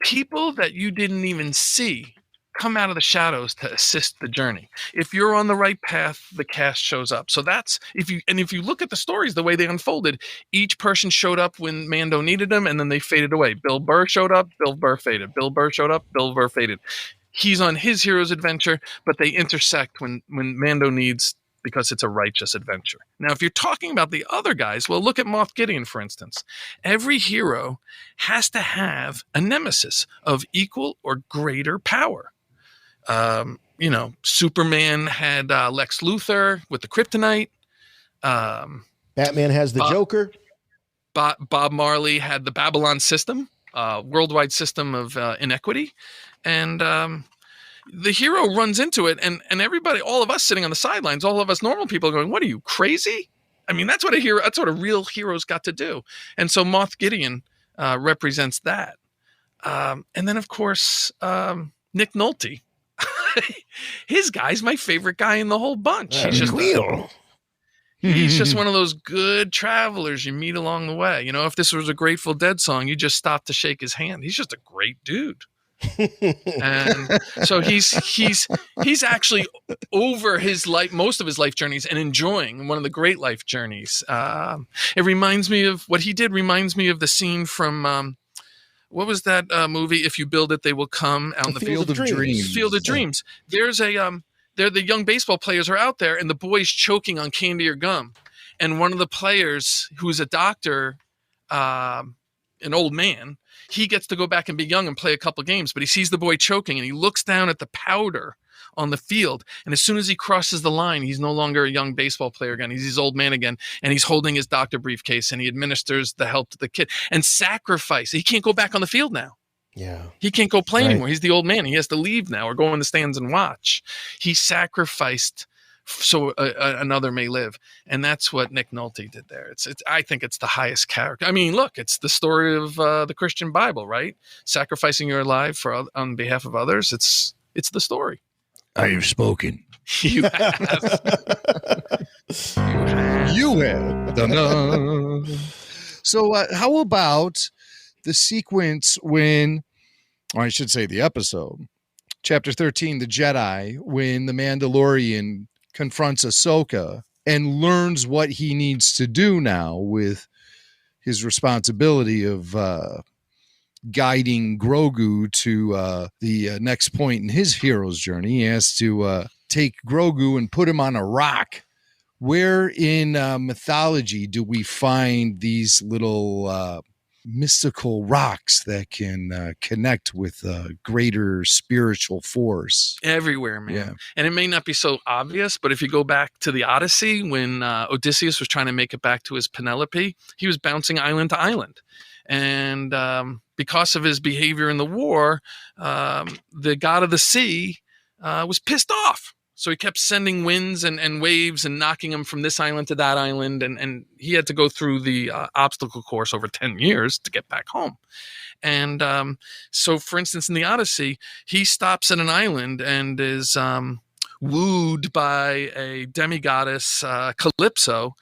people that you didn't even see come out of the shadows to assist the journey. If you're on the right path, the cast shows up. So that's if you look at the stories, the way they unfolded, each person showed up when Mando needed them, and then they faded away. Bill Burr showed up, Bill Burr faded. Bill Burr showed up, Bill Burr faded. He's on his hero's adventure, but they intersect when Mando needs, because it's a righteous adventure. Now, if you're talking about the other guys, well, look at Moff Gideon, for instance. Every hero has to have a nemesis of equal or greater power. Superman had Lex Luthor with the kryptonite. Batman has the Joker. Bob Marley had the Babylon system, worldwide system of inequity. And the hero runs into it, and everybody, all of us sitting on the sidelines, all of us normal people are going, what are you, crazy? I mean, that's what a real hero's got to do. And so Moff Gideon represents that. And then, of course, Nick Nolte. His guy's my favorite guy in the whole bunch. He's just one of those good travelers you meet along the way. You know, if this was a Grateful Dead song, you just stop to shake his hand. He's just a great dude. And so he's actually over his life, most of his life journeys, and enjoying one of the great life journeys. It reminds me of what he did. Reminds me of the scene from what was that movie? If you build it, they will come. Out in the Field of Dreams. Field of Dreams. There's the young baseball players are out there, and the boy's choking on candy or gum, and one of the players, who's a doctor, an old man, he gets to go back and be young and play a couple games, but he sees the boy choking, and he looks down at the powder on the field, and as soon as he crosses the line, he's no longer a young baseball player again. He's his old man again, and he's holding his doctor briefcase, and he administers the help to the kid and sacrifice. He can't go back on the field now. Yeah, he can't go play anymore. He's the old man. He has to leave now or go in the stands and watch. He sacrificed so another may live, and that's what Nick Nolte did there. It's I think it's the highest character. I mean, look, it's the story of the Christian Bible, right? Sacrificing your life on behalf of others. It's the story. I have spoken. You have. You have. Dun-dun. So how about the sequence when, or I should say the episode, Chapter 13, The Jedi, when the Mandalorian confronts Ahsoka and learns what he needs to do now with his responsibility of guiding Grogu to the next point in his hero's journey. He has to take Grogu and put him on a rock. Where in mythology do we find these little mystical rocks that can connect with a greater spiritual force? Everywhere, man. Yeah. And it may not be so obvious, but if you go back to the Odyssey, when Odysseus was trying to make it back to his Penelope, he was bouncing island to island. And because of his behavior in the war, the god of the sea was pissed off. So he kept sending winds and waves and knocking him from this island to that island. And he had to go through the obstacle course over 10 years to get back home. And so, for instance, in the Odyssey, he stops at an island and is wooed by a demigoddess, Calypso.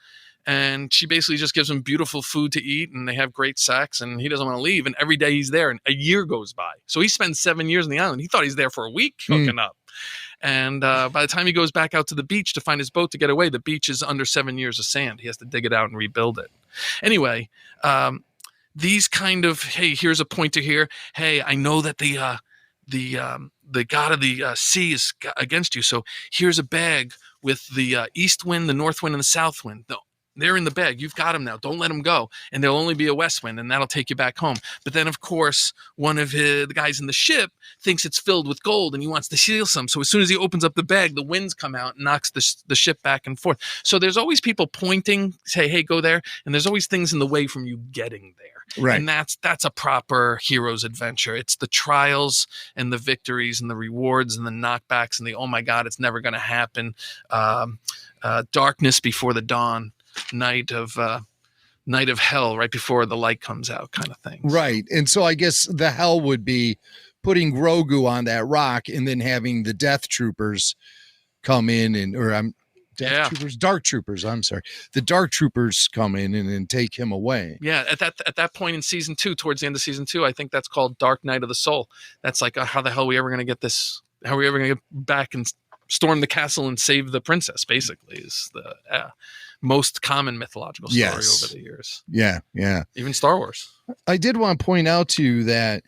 And she basically just gives him beautiful food to eat, and they have great sex, and he doesn't want to leave. And every day he's there, and a year goes by. So he spends 7 years on the island. He thought he's there for a week hooking up. And by the time he goes back out to the beach to find his boat to get away, the beach is under 7 years of sand. He has to dig it out and rebuild it. Anyway, these kind of, hey, here's a pointer here. Hey, I know that the god of the sea is against you. So here's a bag with the east wind, the north wind, and the south wind. They're in the bag. You've got them now. Don't let them go. And there'll only be a west wind, and that'll take you back home. But then, of course, one of the guys in the ship thinks it's filled with gold, and he wants to steal some. So as soon as he opens up the bag, the winds come out and knocks the ship back and forth. So there's always people pointing, say, hey, go there. And there's always things in the way from you getting there. Right. And that's a proper hero's adventure. It's the trials and the victories and the rewards and the knockbacks and the, oh, my God, it's never going to happen. Darkness before the dawn. Night of night of hell right before the light comes out kind of thing. Right. And so I guess the hell would be putting Grogu on that rock and then having the Death Troopers come in Dark Troopers. I'm sorry. The Dark Troopers come in and then take him away. Yeah. At that point in season 2, towards the end of season 2, I think that's called Dark Night of the Soul. That's like, how the hell are we ever going to get this? How are we ever going to get back and storm the castle and save the princess? Basically, is the most common mythological story over the years. Yeah. Yeah. Even Star Wars. I did want to point out to you that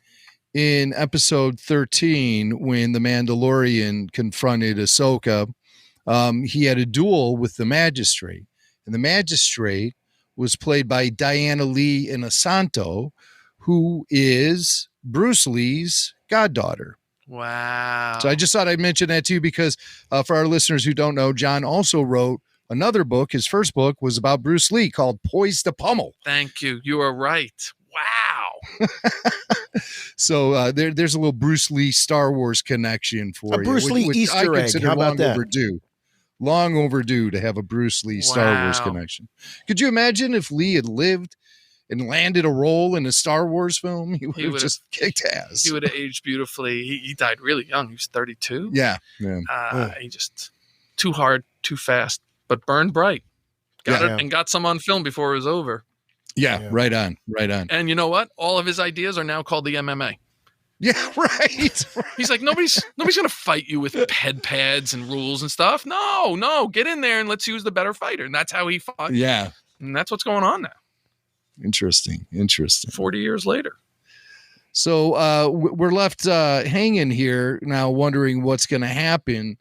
in episode 13, when the Mandalorian confronted Ahsoka, he had a duel with the magistrate, and the magistrate was played by Diana Lee Inosanto, who is Bruce Lee's goddaughter. Wow. So I just thought I'd mention that too, because for our listeners who don't know, John also wrote another book. His first book was about Bruce Lee called Poised to Pummel. Thank you. You are right. Wow. So there's a little Bruce Lee Star Wars connection for you. Bruce Lee Easter egg. How about that? Long overdue to have a Bruce Lee Star Wars connection. Could you imagine if Lee had lived and landed a role in a Star Wars film? He would have just kicked ass. He would have aged beautifully. He died really young. He was 32. Yeah. He just too hard, too fast, but burned bright. Got it and got some on film before it was over. Yeah. Right on. And you know what? All of his ideas are now called the MMA. Yeah, right. He's like, nobody's going to fight you with head pads and rules and stuff. No, get in there and let's use the better fighter. And that's how he fought. Yeah. And that's what's going on now. Interesting. 40 years later. So we're left hanging here now, wondering what's going to happen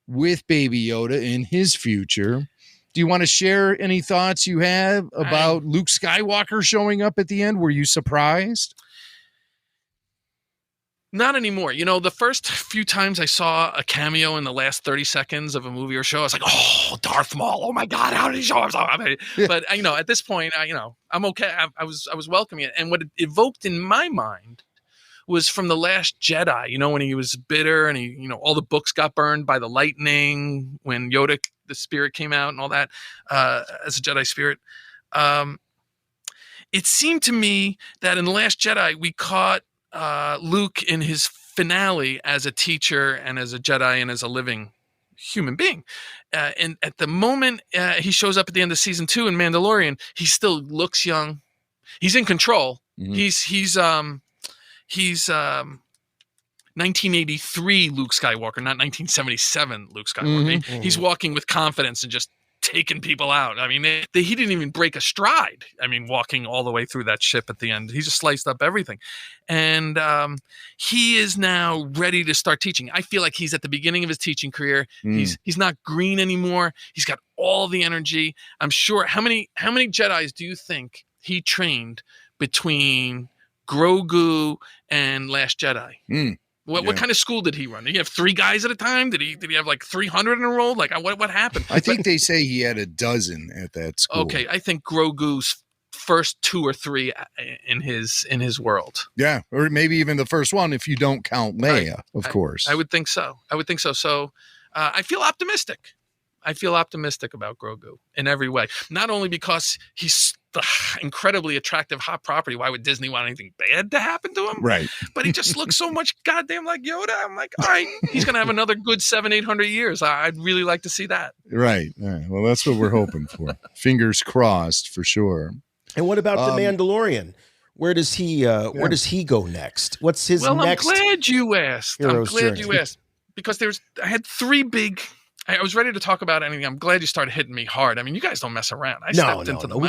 with Baby Yoda in his future. Do you want to share any thoughts you have about Luke Skywalker showing up at the end? Were you surprised? Not anymore. You know, the first few times I saw a cameo in the last 30 seconds of a movie or show, I was like, oh, Darth Maul. Oh my God, how did he show up? But at this point, I'm okay. I was welcoming it. And what it evoked in my mind was from The Last Jedi, when he was bitter and all the books got burned by the lightning, when Yoda, the spirit, came out and all that, as a Jedi spirit. It seemed to me that in The Last Jedi, we caught Luke in his finale as a teacher and as a Jedi and as a living human being. And at the moment he shows up at the end of season 2 in Mandalorian, he still looks young. He's in control. Mm-hmm. He's 1983 Luke Skywalker, not 1977 Luke Skywalker. Mm-hmm. He's walking with confidence and just taking people out. I mean, he didn't even break a stride. I mean, walking all the way through that ship at the end, he just sliced up everything. And he is now ready to start teaching. I feel like he's at the beginning of his teaching career. He's not green anymore. He's got all the energy. I'm sure. How many Jedis do you think he trained between Grogu and Last Jedi? What kind of school did he run? Did he have 3 guys at a time? Did he have like 300 in a row? Like what happened? I think they say he had a dozen at that school. Okay, I think Grogu's first 2 or 3 in his world. Yeah, or maybe even the first one if you don't count Leia, of course. I would think so. So I feel optimistic. I feel optimistic about Grogu in every way. Not only because he's the incredibly attractive hot property. Why would Disney want anything bad to happen to him? Right. But he just looks so much goddamn like Yoda. I'm like, all right, he's going to have another good 700-800 years. I'd really like to see that. Right. Well, that's what we're hoping for. Fingers crossed for sure. And what about the Mandalorian? Where does he go next? What's his next? I'm glad you asked. Because I had 3 big. I was ready to talk about anything. I'm glad you started hitting me hard. I mean, you guys don't mess around. We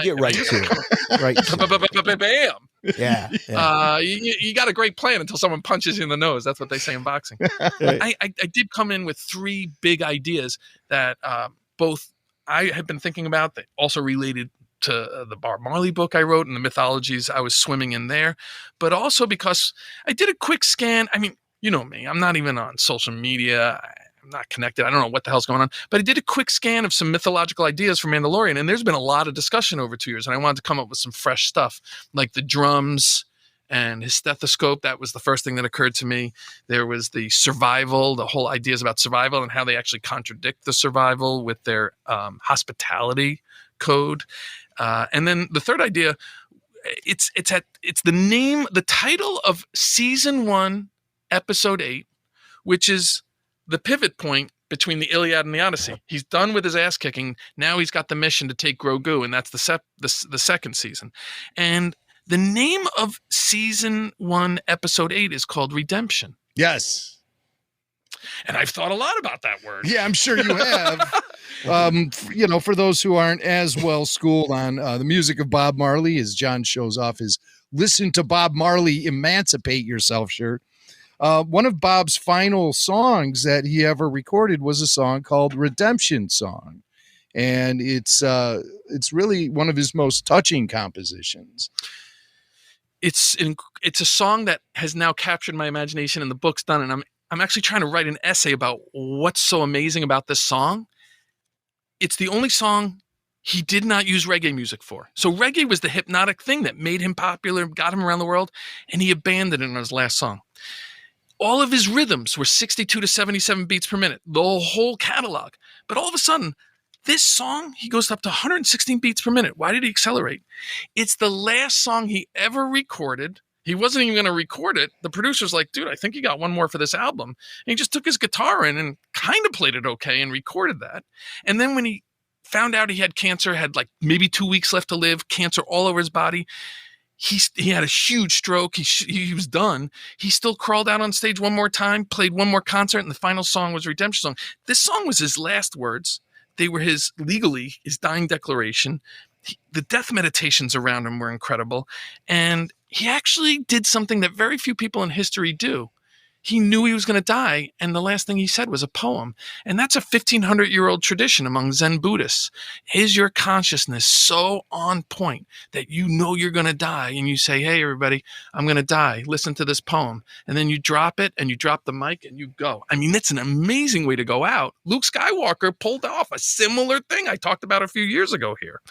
get right to it. Right. Bam. Yeah. You got a great plan until someone punches you in the nose. That's what they say in boxing. I did come in with 3 big ideas that both I had been thinking about that also related to the Bob Marley book I wrote and the mythologies I was swimming in there, but also because I did a quick scan. I mean, you know me, I'm not even on social media. I'm not connected. I don't know what the hell's going on, but I did a quick scan of some mythological ideas for Mandalorian, and there's been a lot of discussion over 2 years, and I wanted to come up with some fresh stuff, like the drums and his stethoscope. That was the first thing that occurred to me. There was the survival, the whole ideas about survival and how they actually contradict the survival with their hospitality code. And then the third idea, it's the title of season 1, episode 8, which is the pivot point between the Iliad and the Odyssey. He's done with his ass kicking. Now he's got the mission to take Grogu, and that's the second season. And the name of season 1, episode 8 is called Redemption. Yes. And I've thought a lot about that word. Yeah, I'm sure you have. For those who aren't as well schooled on the music of Bob Marley, as John shows off his "Listen to Bob Marley, Emancipate Yourself" shirt. One of Bob's final songs that he ever recorded was a song called Redemption Song. And it's really one of his most touching compositions. It's a song that has now captured my imagination, and the book's done. And I'm actually trying to write an essay about what's so amazing about this song. It's the only song he did not use reggae music for. So reggae was the hypnotic thing that made him popular, got him around the world, and he abandoned it in his last song. All of his rhythms were 62 to 77 beats per minute, the whole catalog. But all of a sudden, this song, he goes up to 116 beats per minute. Why did he accelerate? It's the last song he ever recorded. He wasn't even going to record it. The producer's like, dude, I think you got one more for this album. And he just took his guitar in and kind of played it okay and recorded that. And then when he found out he had cancer, had like maybe 2 weeks left to live, cancer all over his body, he had a huge stroke. He was done. He still crawled out on stage one more time, played one more concert, and the final song was Redemption Song. This song was his last words. They were his dying declaration. The death meditations around him were incredible. And he actually did something that very few people in history do. He knew he was going to die, and the last thing he said was a poem. And that's a 1,500-year-old tradition among Zen Buddhists. Is your consciousness so on point that you know you're going to die, and you say, hey, everybody, I'm going to die. Listen to this poem. And then you drop it, and you drop the mic, and you go. I mean, it's an amazing way to go out. Luke Skywalker pulled off a similar thing I talked about a few years ago here.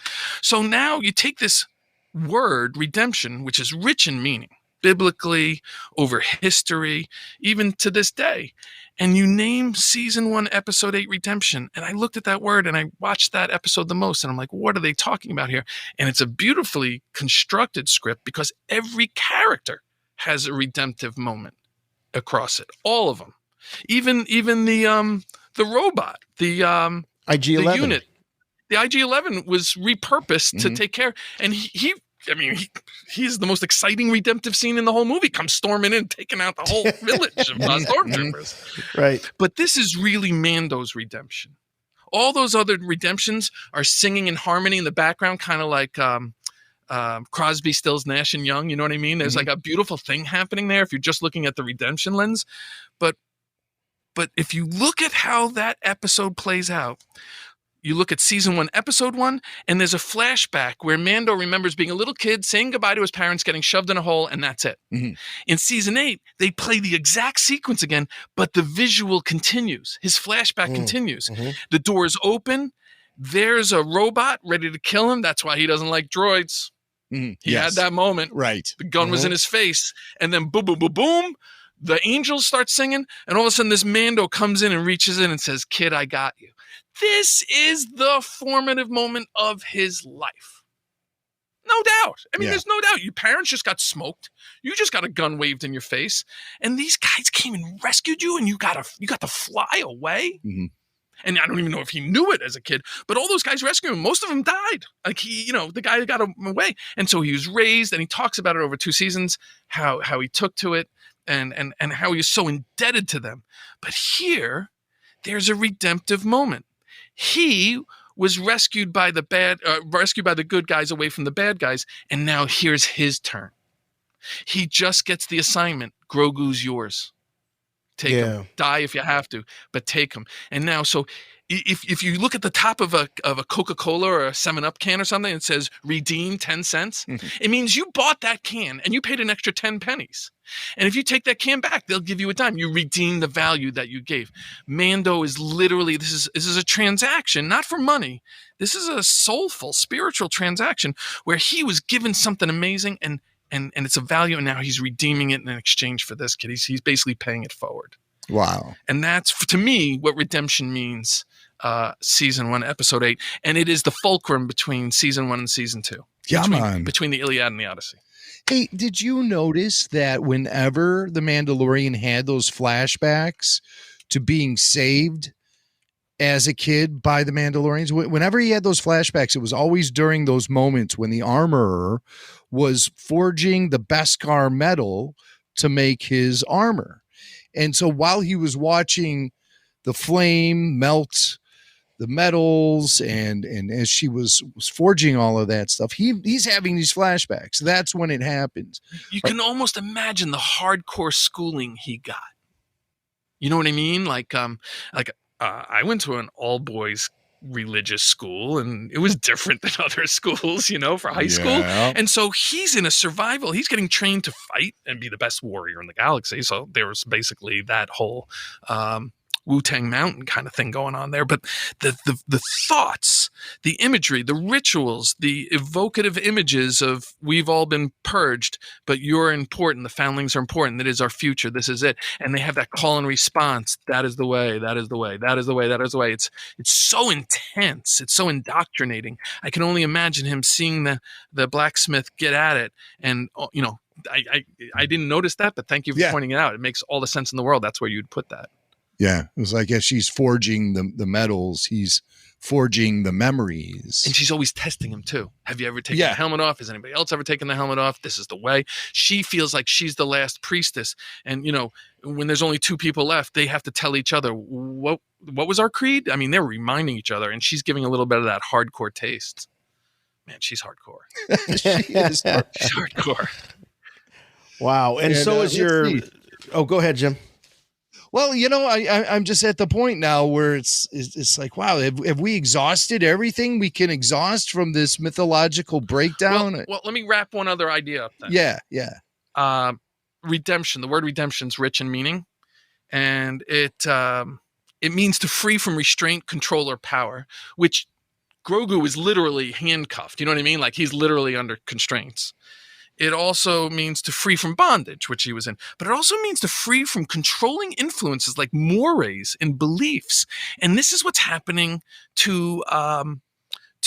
So now you take this word, redemption, which is rich in meaning, biblically, over history, even to this day. And you name season 1, episode 8, Redemption. And I looked at that word and I watched that episode the most. And I'm like, what are they talking about here? And it's a beautifully constructed script because every character has a redemptive moment across it. All of them. Even the robot, the IG-11. The unit. The IG-11 was repurposed to take care. And he's the most exciting redemptive scene in the whole movie. Comes storming in, taking out the whole village of stormtroopers. Right. But this is really Mando's redemption. All those other redemptions are singing in harmony in the background, kind of like Crosby, Stills, Nash and Young. You know what I mean? There's like a beautiful thing happening there if you're just looking at the redemption lens. But if you look at how that episode plays out, you look at season 1, episode 1, and there's a flashback where Mando remembers being a little kid, saying goodbye to his parents, getting shoved in a hole, and that's it. In season 8, they play the exact sequence again, but the visual continues. His flashback continues. The doors open. There's a robot ready to kill him. That's why he doesn't like droids. He had that moment. Right. The gun was in his face. And then boom, boom, boom, boom. The angels start singing. And all of a sudden, this Mando comes in and reaches in and says, kid, I got you. This is the formative moment of his life. No doubt. I mean, there's no doubt. Your parents just got smoked. You just got a gun waved in your face. And these guys came and rescued you, and you got to fly away. And I don't even know if he knew it as a kid, but all those guys rescued him. Most of them died. Like the guy got him away. And so he was raised, and he talks about it over 2 seasons, how he took to it and how he was so indebted to them. But here, there's a redemptive moment. He was rescued by the good guys away from the bad guys, and now here's his turn. He just gets the assignment. Grogu's yours. Take him. Die if you have to, but take him. And now, so if you look at the top of a Coca-Cola or a 7-Up can or something, it says redeem 10 cents. It means you bought that can and you paid an extra 10 pennies. And if you take that can back, they'll give you a dime. You redeem the value that you gave. Mando is literally, this is a transaction, not for money. This is a soulful, spiritual transaction where he was given something amazing and it's a value, and now he's redeeming it in exchange for this kid. He's basically paying it forward. Wow. And that's, to me, what redemption means season 1, episode 8, and it is the fulcrum between season 1 and season 2. Between the Iliad and the Odyssey. Hey, did you notice that whenever the Mandalorian had those flashbacks to being saved as a kid by the Mandalorians, whenever he had those flashbacks, it was always during those moments when the armorer was forging the Beskar metal to make his armor. And so while he was watching the flame melt the metals and as she was forging all of that stuff, he's having these flashbacks. That's when it happens. You can almost imagine the hardcore schooling he got. You know what I mean? I went to an all boys religious school, and it was different than other schools, for high school. And so he's in a survival. He's getting trained to fight and be the best warrior in the galaxy. So there was basically that whole Wu-Tang Mountain kind of thing going on there. But the thoughts, the imagery, the rituals, the evocative images of we've all been purged, but you're important. The foundlings are important. That is our future. This is it. And they have that call and response. That is the way. That is the way. That is the way. That is the way. It's so intense. It's so indoctrinating. I can only imagine him seeing the blacksmith get at it. And, I didn't notice that, but thank you for pointing it out. It makes all the sense in the world. That's where you'd put that. Yeah, it was like as she's forging the metals, he's forging the memories. And she's always testing him too. Have you ever taken the helmet off? Has anybody else ever taken the helmet off? This is the way. She feels like she's the last priestess. And, when there's only 2 people left, they have to tell each other, what was our creed? I mean, they're reminding each other, and she's giving a little bit of that hardcore taste. Man, she's hardcore. She is She's hardcore. Wow. And so is your... Oh, go ahead, Jim. Well, I'm just at the point now where it's like, wow, have we exhausted everything we can exhaust from this mythological breakdown? Well, let me wrap one other idea up then. Yeah. Redemption. The word redemption is rich in meaning, and it means to free from restraint, control, or power, which Grogu is literally handcuffed. You know what I mean? Like he's literally under constraints. It also means to free from bondage, which he was in. But it also means to free from controlling influences like mores and beliefs. And this is what's happening to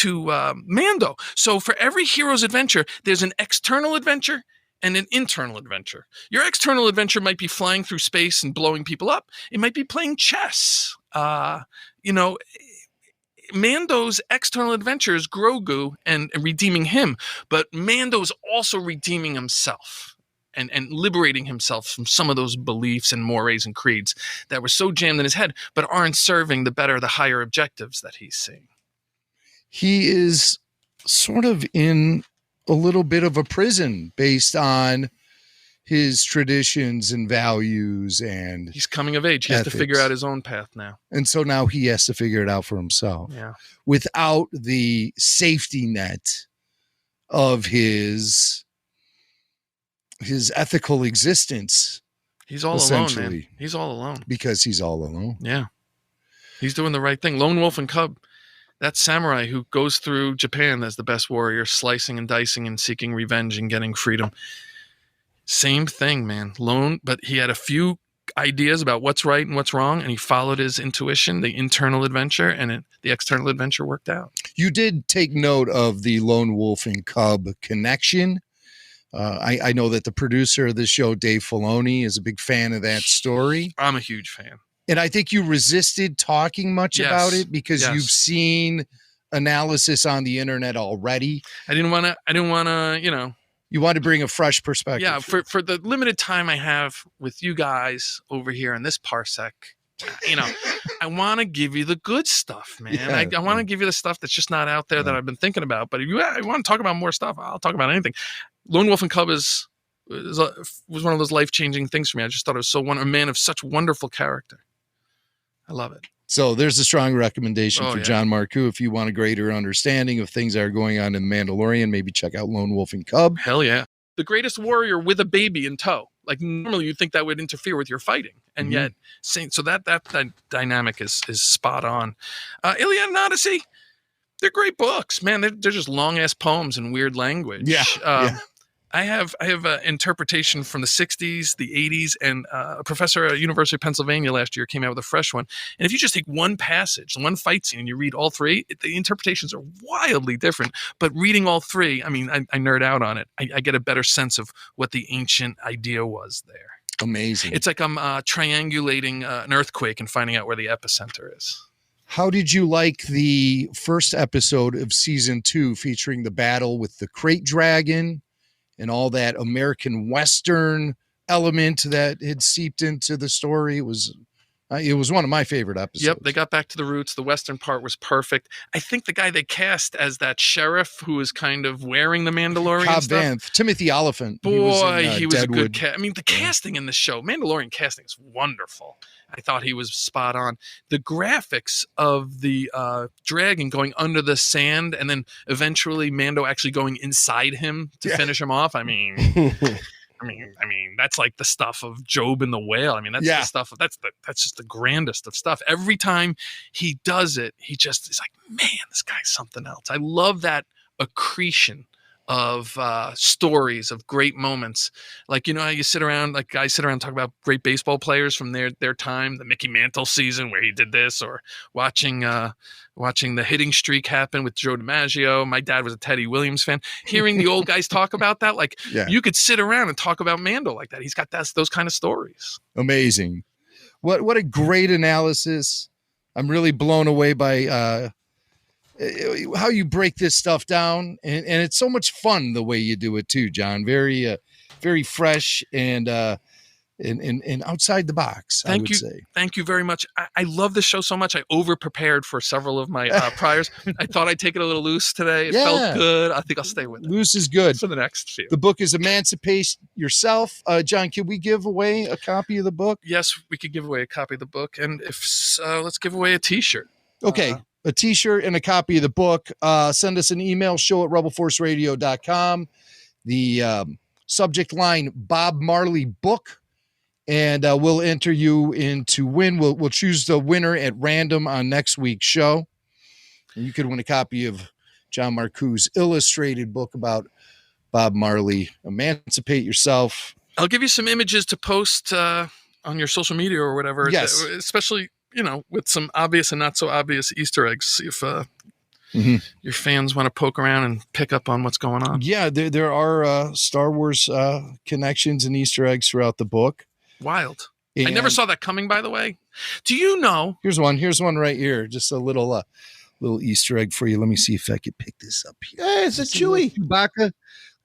Mando. So for every hero's adventure, there's an external adventure and an internal adventure. Your external adventure might be flying through space and blowing people up. It might be playing chess. Mando's external adventure is Grogu and redeeming him, but Mando's also redeeming himself and liberating himself from some of those beliefs and mores and creeds that were so jammed in his head, but aren't serving the higher objectives that he's seeing. He is sort of in a little bit of a prison based on his traditions and values, and he's coming of age. He has to figure out his own path now. And so now he has to figure it out for himself. Yeah. Without the safety net of his ethical existence. He's all alone, man. He's all alone. Because he's all alone. Yeah. He's doing the right thing. Lone Wolf and Cub, that samurai who goes through Japan as the best warrior, slicing and dicing and seeking revenge and getting freedom. Same thing, man. Lone, but he had a few ideas about what's right and what's wrong, and he followed his intuition, the internal adventure, and the external adventure worked out. You did take note of the Lone Wolf and Cub connection. I know that the producer of this show, Dave Filoni, is a big fan of that story. I'm a huge fan. And I think you resisted talking much about it because you've seen analysis on the internet already. I didn't want to, You want to bring a fresh perspective. Yeah, for the limited time I have with you guys over here in this parsec, I want to give you the good stuff, man. Yeah, I want to give you the stuff that's just not out there that I've been thinking about. But if you want to talk about more stuff, I'll talk about anything. Lone Wolf and Cub was one of those life-changing things for me. I just thought it was a man of such wonderful character. I love it. So there's a strong recommendation for John Marcoux. If you want a greater understanding of things that are going on in The Mandalorian, maybe check out Lone Wolf and Cub. Hell yeah. The greatest warrior with a baby in tow. Like normally you'd think that would interfere with your fighting. And yet, so that dynamic is spot on. Iliad and Odyssey, they're great books, man. They're just long-ass poems in weird language. Yeah. I have an interpretation from the 60s, the 80s, and a professor at University of Pennsylvania last year came out with a fresh one. And if you just take one passage, one fight scene, and you read all three, the interpretations are wildly different. But reading all three, I mean, I nerd out on it. I get a better sense of what the ancient idea was there. Amazing. It's like I'm triangulating an earthquake and finding out where the epicenter is. How did you like the first episode of season 2 featuring the battle with the crate dragon and all that American Western element that had seeped into the story? It was one of my favorite episodes. Yep, they got back to the roots. The Western part was perfect. I think the guy they cast as that sheriff who was kind of wearing the Mandalorian Cobb stuff. Vanth, Timothy Oliphant. Boy, he was a good cast. I mean, the casting in the show, Mandalorian casting is wonderful. I thought he was spot on. The graphics of the dragon going under the sand and then eventually Mando actually going inside him to finish him off. I mean, that's like the stuff of Job and the whale. I mean, that's the stuff. That's just the grandest of stuff. Every time he does it, he just is like, man, this guy's something else. I love that accretion of stories of great moments. Like, you know how you sit around, like guys sit around and talk about great baseball players from their time, the Mickey Mantle season where he did this, or watching the hitting streak happen with Joe DiMaggio. My dad was a Teddy Williams fan. Hearing the old guys talk about that, like you could sit around and talk about Mando like that. He's got those kind of stories. Amazing. What a great analysis. I'm really blown away by how you break this stuff down, and it's so much fun the way you do it too, John. Very very fresh and outside the box. Thank you very much. I love this show so much. I over prepared for several of my priors. I thought I'd take it a little loose today. It felt good. I think I'll stay with it. Loose is good for the next few. The book is Emancipate Yourself. John, can we give away a copy of the book? Yes, we could give away a copy of the book, and if let's give away a T-shirt. Okay. A T-shirt and a copy of the book. Send us an email, show@rebelforceradio.com. The subject line, Bob Marley book. And we'll enter you in to win. We'll choose the winner at random on next week's show. And you could win a copy of John Marcoux's illustrated book about Bob Marley, Emancipate Yourself. I'll give you some images to post on your social media or whatever. Yes. Especially, with some obvious and not so obvious Easter eggs. See if your fans want to poke around and pick up on what's going on. Yeah, there are Star Wars connections and Easter eggs throughout the book. Wild. And I never saw that coming, by the way. Do you know? Here's one right here. Just a little Easter egg for you. Let me see if I can pick this up here. Yeah, it's a Chewie. Chewbacca.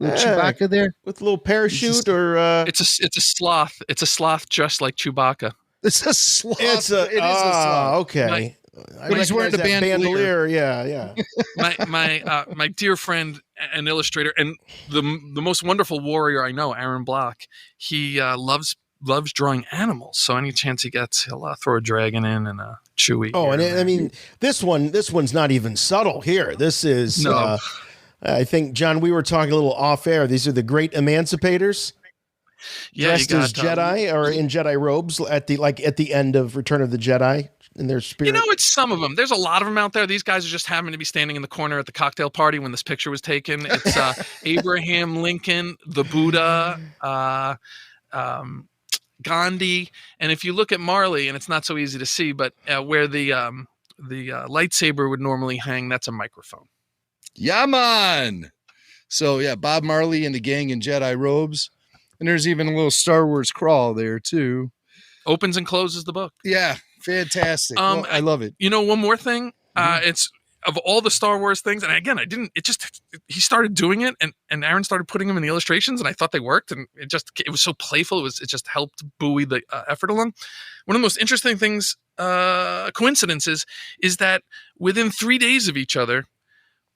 Chewbacca there. With a little parachute It's a sloth. It's a sloth just like Chewbacca. It's a sloth. It is a sloth. Okay. But he's wearing the bandolier. Yeah. My dear friend and illustrator and the most wonderful warrior I know, Aaron Block. He loves drawing animals. So any chance he gets, he'll throw a dragon in and a Chewie. Oh, and this one's not even subtle here. This is no. I think, John, we were talking a little off air. These are the great emancipators. Yeah, dressed as Jedi or in Jedi robes at the end of Return of the Jedi in their spirit. It's some of them. There's a lot of them out there. These guys are just happen to be standing in the corner at the cocktail party when this picture was taken. It's Abraham Lincoln, the Buddha, Gandhi, and if you look at Marley, and it's not so easy to see, but where the lightsaber would normally hang, that's a microphone. Yeah, man. So yeah, Bob Marley and the gang in Jedi robes. And there's even a little Star Wars crawl there too. Opens and closes the book. Yeah, fantastic. I love it. One more thing. It's of all the Star Wars things, and again, he started doing it, and Aaron started putting them in the illustrations, and I thought they worked, and it was so playful. It just helped buoy the effort along. One of the most interesting things, coincidences, is that within 3 days of each other,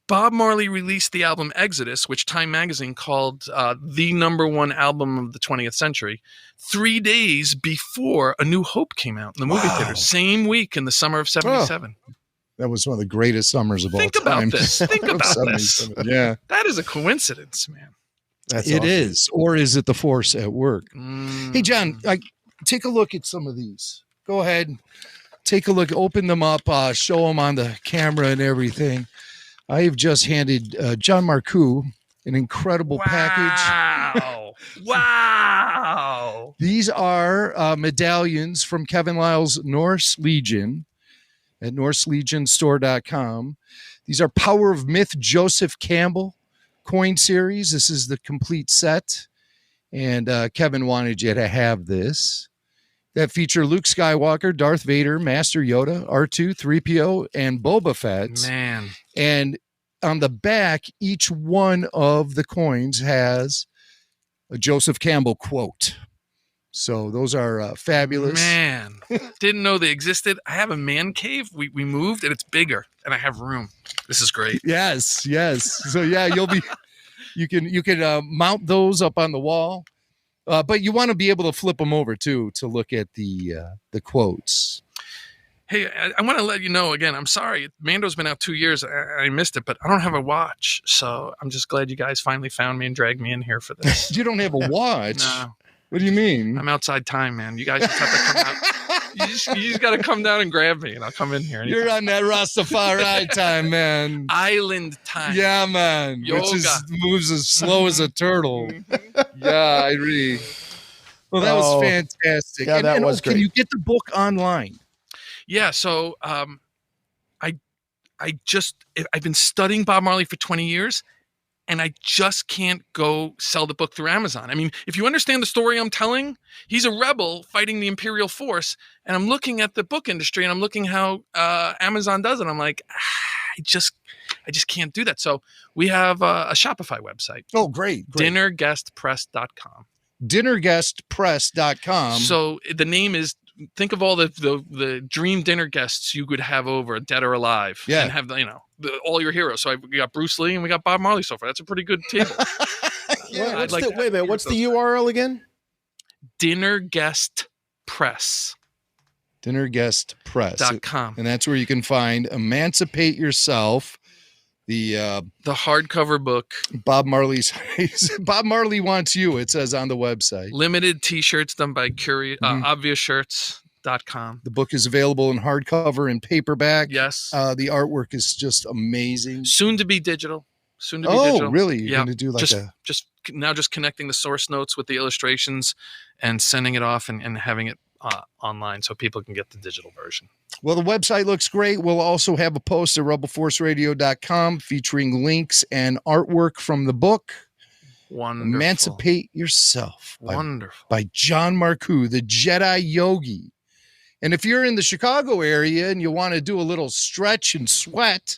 Bob Marley released the album Exodus, which Time magazine called the #1 album of the 20th century, 3 days before A New Hope came out in the movie theater. Same week in the summer of 77. Oh, that was one of the greatest summers of all time. Think about this. Yeah. That is a coincidence, man. It awesome. Is. Or is it the Force at work? Hey, John, take a look at some of these. Go ahead. Take a look. Open them up. Show them on the camera and everything. I have just handed John Marcoux An incredible package. Wow. These are medallions from Kevin Lyle's Norse Legion at NorseLegionStore.com. These are Power of Myth Joseph Campbell coin series. This is the complete set. And Kevin wanted you to have this. That feature Luke Skywalker, Darth Vader, Master Yoda, R2, 3PO, and Boba Fett. Man. And on the back, each one of the coins has a Joseph Campbell quote. So those are fabulous. Man, didn't know they existed. I have a man cave. We moved and it's bigger and I have room. This is great. Yes. So yeah, you can mount those up on the wall, but you want to be able to flip them over too to look at the quotes. Hey, I want to let you know again. I'm sorry, Mando's been out 2 years. I missed it, but I don't have a watch, so I'm just glad you guys finally found me and dragged me in here for this. You don't have a watch? No. What do you mean? I'm outside time, man. You guys just have to come out. You just got to come down and grab me, and I'll come in here. Anytime. You're on that Rastafari time, man. Island time. Yeah, man. Yoga. Which moves as slow as a turtle. Yeah, I agree. Well, that was fantastic. Yeah, that was great. Can you get the book online? Yeah, so I've been studying Bob Marley for 20 years, and I just can't go sell the book through Amazon. I mean, if you understand the story I'm telling, he's a rebel fighting the Imperial force, and I'm looking at the book industry, and I'm looking how Amazon does it. I'm like, I just can't do that. So we have a Shopify website. Oh, great. Dinnerguestpress.com. Dinnerguestpress.com. So the name is, think of all the dream dinner guests you could have over, dead or alive, and have all your heroes. So we got Bruce Lee and we got Bob Marley so far. That's a pretty good table. Wait a minute. What's the URL again? Dinner Guest Press. Dinnerguestpress.com. And that's where you can find Emancipate Yourself, the hardcover book. Bob Marley Wants You, it says on the website. Limited t-shirts done by ObviousShirts.com. The book is available in hardcover and paperback. Yes. The artwork is just amazing. Soon to be digital. Oh, really? You're going to do like just connecting the source notes with the illustrations and sending it off and having it online so people can get the digital version. Well, the website looks great. We'll also have a post at rebelforceradio.com featuring links and artwork from the book. Wonderful. Emancipate Yourself. Wonderful. By John Marcoux, the Jedi Yogi. And if you're in the Chicago area and you want to do a little stretch and sweat,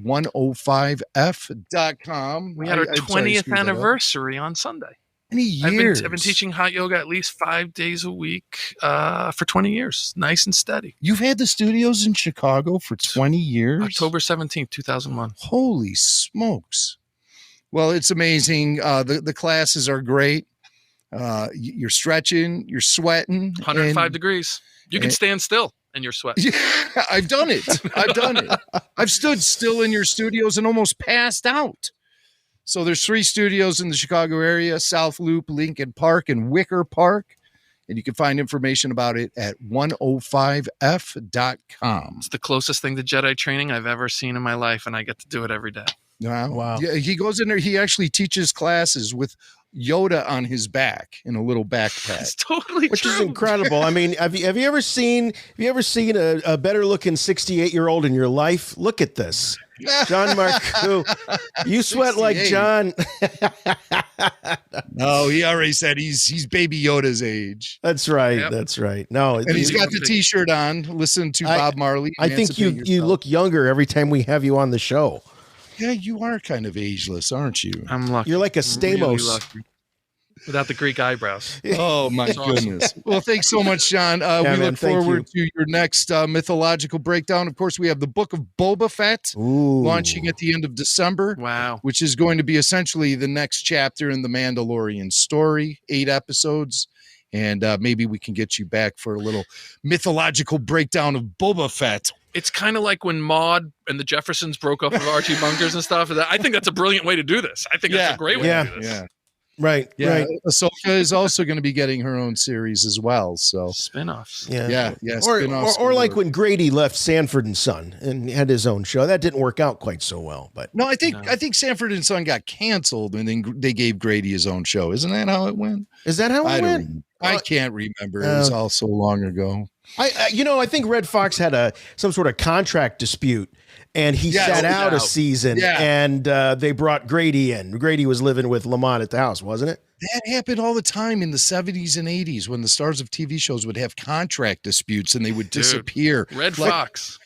105f.com. We had our 20th anniversary on Sunday. Many years. I've been teaching hot yoga at least 5 days a week for 20 years. Nice and steady. You've had the studios in Chicago for 20 years? October 17th, 2001. Holy smokes. Well, it's amazing. The classes are great. You're stretching, you're sweating. 105 degrees. You can stand still and you're sweating. Yeah, I've done it. I've stood still in your studios and almost passed out. So there's 3 studios in the Chicago area: South Loop, Lincoln Park, and Wicker Park. And you can find information about it at 105f.com. It's the closest thing to Jedi training I've ever seen in my life, and I get to do it every day. Wow. Yeah, he goes in there. He actually teaches classes with Yoda on his back in a little backpack. It's totally Which true. is incredible. I mean, have you ever seen a better looking 68-year-old in your life? Look at this. John Marcoux. You sweat like John. No, he already said he's baby Yoda's age. That's right. Yep. That's right. No, and he's got the t-shirt on. Listen to Bob Marley. I think you look younger every time we have you on the show. Yeah, you are kind of ageless, aren't you? I'm lucky. You're like a Stamos. Really lucky. Without the Greek eyebrows. Oh, my goodness. Well, thanks so much, John. We look forward to your next mythological breakdown. Of course, we have the Book of Boba Fett launching at the end of December. Wow. Which is going to be essentially the next chapter in the Mandalorian story, 8 episodes. And maybe we can get you back for a little mythological breakdown of Boba Fett. It's kind of like when Maude and the Jeffersons broke up with Archie Bunkers and stuff. I think that's a brilliant way to do this. I think that's a great way to do this. Yeah. Right. Yeah. Right. Ahsoka is also going to be getting her own series as well. So spinoffs. Yeah. Spinoffs or like when Grady left Sanford and Son and had his own show. That didn't work out quite so well. But no, I think Sanford and Son got canceled and then they gave Grady his own show. Isn't that how it went? Is that how it went? I can't remember. It was all so long ago. I think Red Fox had some sort of contract dispute, and he sat out a season, and they brought Grady in. Grady was living with Lamont at the house, wasn't it? That happened all the time in the 70s and 80s when the stars of TV shows would have contract disputes and they would disappear. Red Fox.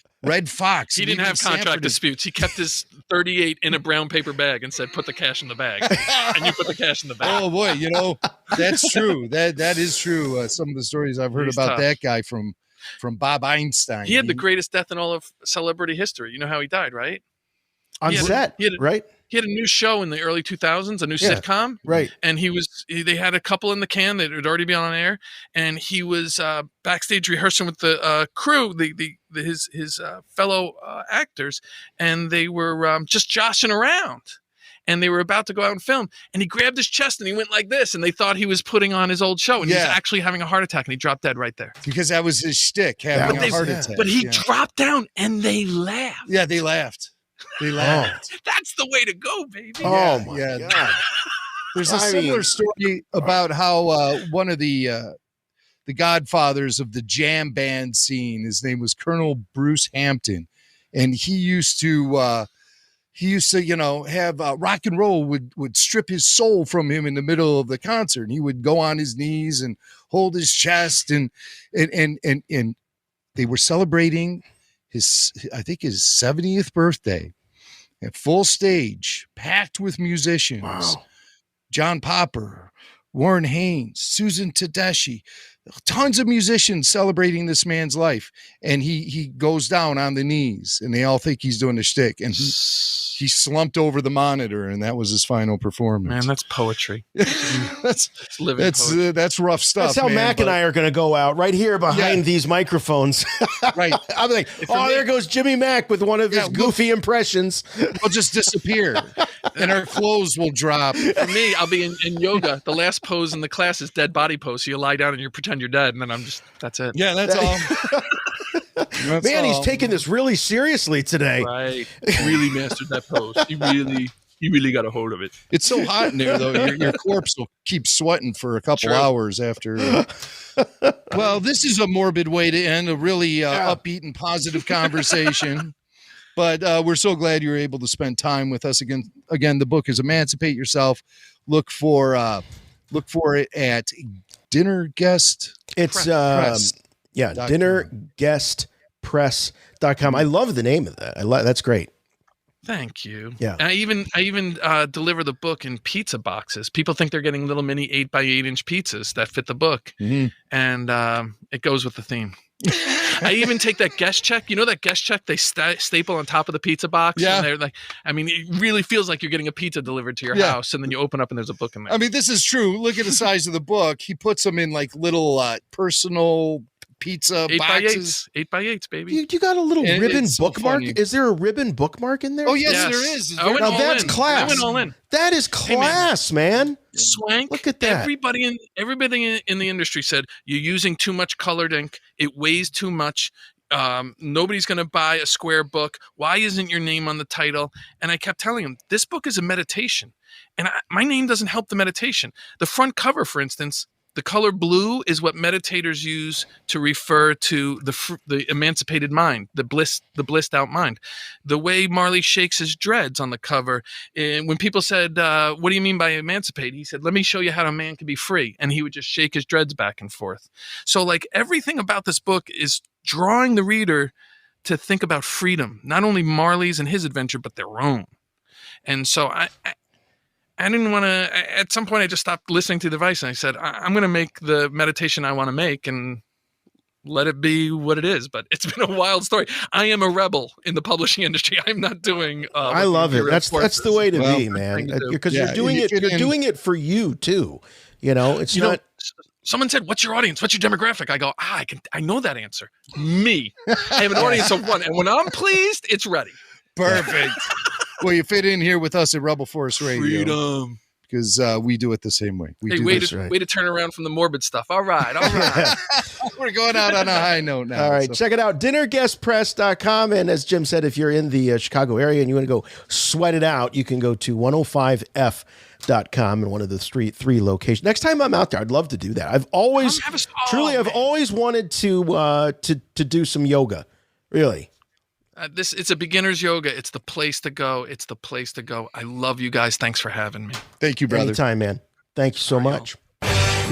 He didn't have contract disputes. He kept his 38 in a brown paper bag and said, "Put the cash in the bag," and you put the cash in the bag. Oh boy, that's true. That is true. Some of the stories I've heard about that guy from Bob Einstein. He had the greatest death in all of celebrity history. You know how he died, right? On set, right? He had a new show in the early 2000s, a new sitcom. Right. And they had a couple in the can that had already been on air. And he was backstage rehearsing with the crew, his fellow actors. And they were just joshing around. And they were about to go out and film. And he grabbed his chest and he went like this. And they thought he was putting on his old show. And he was actually having a heart attack. And he dropped dead right there. Because that was his shtick, having a heart attack. But he dropped down and they laughed. Yeah, they laughed. That's the way to go, baby. Oh my God. There's a similar story about how one of the godfathers of the jam band scene, his name was Colonel Bruce Hampton, and he used to have rock and roll would strip his soul from him in the middle of the concert, and he would go on his knees and hold his chest, and they were celebrating his 70th birthday at full stage, packed with musicians. Wow. John Popper, Warren Haynes, Susan Tedeschi, tons of musicians celebrating this man's life. And he goes down on the knees and they all think he's doing a shtick. And he slumped over the monitor and that was his final performance. Man, that's poetry. That's rough stuff. That's how Mac and I are going to go out right here behind these microphones. Right. I'm like, there goes Jimmy Mac with one of his goofy impressions. We'll just disappear and our clothes will drop. For me, I'll be in yoga. The last pose in the class is dead body pose. So you lie down and you pretend you're dead. And then that's it. Yeah, that's all. Man, he's taking this really seriously today. Right. Really mastered that pose. He really got a hold of it. It's so hot in there, though. Your corpse will keep sweating for a couple hours after. Well, this is a morbid way to end a really upbeat and positive conversation. But we're so glad you were able to spend time with us again. Again, the book is Emancipate Yourself. Look for it at Dinner Guest. It's dinnerguestpress.com. I love the name of that. That's great. Thank you. Yeah. I even deliver the book in pizza boxes. People think they're getting little mini 8x8 inch pizzas that fit the book. Mm-hmm. And it goes with the theme. I even take that guest check. You know that guest check they staple on top of the pizza box? Yeah. And they're like, it really feels like you're getting a pizza delivered to your house. And then you open up and there's a book in there. This is true. Look at the size of the book. He puts them in like little personal pizza 8x8s. 8x8s, baby. You got a little ribbon bookmark? So is there a ribbon bookmark in there? Oh, yes. There is. Now that's class. I went all in. That is class, man. Swank. Look at that. Everybody in the industry said you're using too much colored ink. It weighs too much. Nobody's going to buy a square book. Why isn't your name on the title? And I kept telling him, this book is a meditation. And my name doesn't help the meditation. The front cover, for instance, the color blue is what meditators use to refer to the emancipated mind, the blissed out mind. The way Marley shakes his dreads on the cover, when people said, what do you mean by emancipate? He said, let me show you how a man can be free. And he would just shake his dreads back and forth. So like everything about this book is drawing the reader to think about freedom, not only Marley's and his adventure, but their own. And so I didn't want to, at some point I just stopped listening to the advice and I said, I'm going to make the meditation I want to make and let it be what it is. But it's been a wild story. I am a rebel in the publishing industry. I'm not doing. I love it. That's the way to be, man. Because you're doing it. You're doing it for you too. It's not. Someone said, "What's your audience? What's your demographic?" I go, I know that answer. Me. I have an audience of one, and when I'm pleased, it's ready. Perfect. Well, you fit in here with us at Rebel Force Radio. Freedom. because we do it the same way. Way to turn around from the morbid stuff. All right. We're going out on a high note now. All right, check it out, dinnerguestpress.com. And as Jim said, if you're in the Chicago area and you want to go sweat it out, you can go to 105f.com in one of the three locations. Next time I'm out there, I'd love to do that. I've always wanted to do some yoga. Really. It's a beginner's yoga. It's the place to go. I love you guys. Thanks for having me. Thank you, brother. Anytime, man. Thank you so much.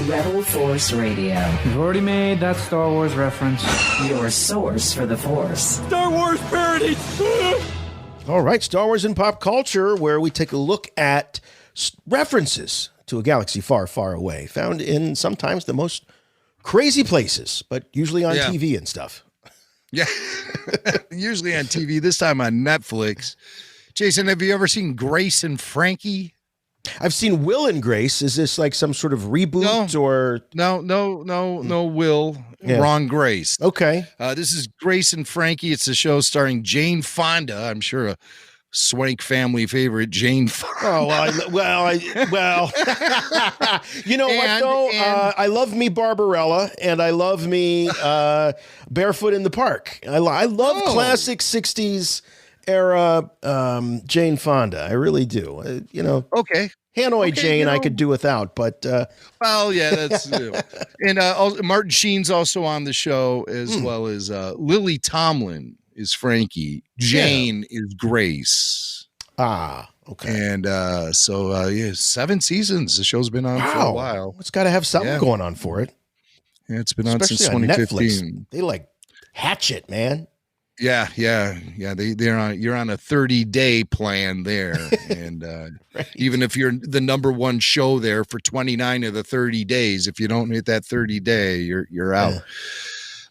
Rebel Force Radio. You've already made that Star Wars reference. Your source for the Force. Star Wars parody. All right, Star Wars and pop culture, where we take a look at references to a galaxy far, far away, found in sometimes the most crazy places, but usually on TV and stuff. Yeah, usually on TV, this time on Netflix. Jason, have you ever seen Grace and Frankie? I've seen Will and Grace. Is this like some sort of reboot or? No, Will. Yeah. Wrong Grace. Okay. This is Grace and Frankie. It's a show starring Jane Fonda. I'm sure a Swank family favorite, Jane Fonda. Oh, well. You know what, though? I love me Barbarella, and I love me Barefoot in the Park. I love classic 60s era Jane Fonda. I really do. Okay. Hanoi Jane I could do without, but... well, yeah, that's... And Martin Sheen's also on the show, as well as Lily Tomlin is Frankie. Jane is Grace. Ah, okay. And 7 seasons. The show's been on for a while. It's got to have something going on for it. Yeah, it's been on since Especially 2015. On Netflix. They like Hatchet, man. Yeah. You're on a 30-day plan there, and right. Even if you're the number one show there for 29 of the 30 days, if you don't hit that 30-day, you're out.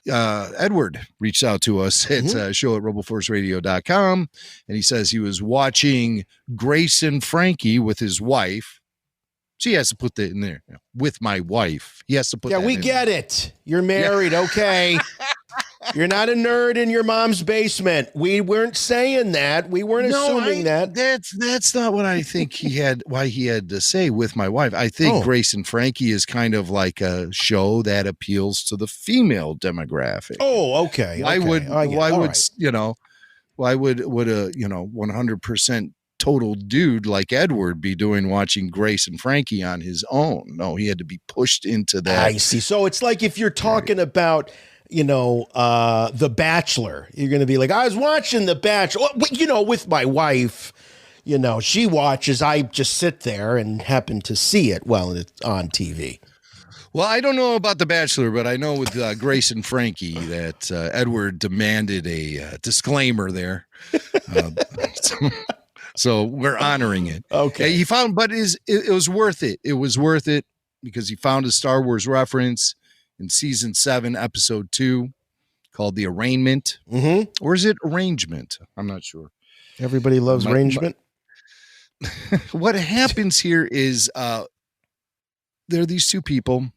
Edward reached out to us at show at rebelforceradio.com, and he says he was watching Grace and Frankie with his wife. She has to put that in there. With my wife. He has to put that in. Yeah, we get it. You're married, okay. You're not a nerd in your mom's basement. We weren't saying that. We weren't assuming that. That's not what I think why he had to say with my wife. I think Grace and Frankie is kind of like a show that appeals to the female demographic. Oh, okay. Why would a 100% total dude like Edward be watching Grace and Frankie on his own? No, he had to be pushed into that. I see. So it's like if you're talking about The Bachelor, you're going to be like, I was watching The Bachelor, with my wife, she watches, I just sit there and happen to see it while it's on TV. Well, I don't know about The Bachelor, but I know with Grace and Frankie that Edward demanded a disclaimer there. So we're honoring it. Okay. He found, but it was worth it. It was worth it because he found a Star Wars reference in season 7, episode 2, called The Arraignment. Mm-hmm. Or is it Arrangement? I'm not sure. Everybody loves arrangement. What happens here is there are these two people.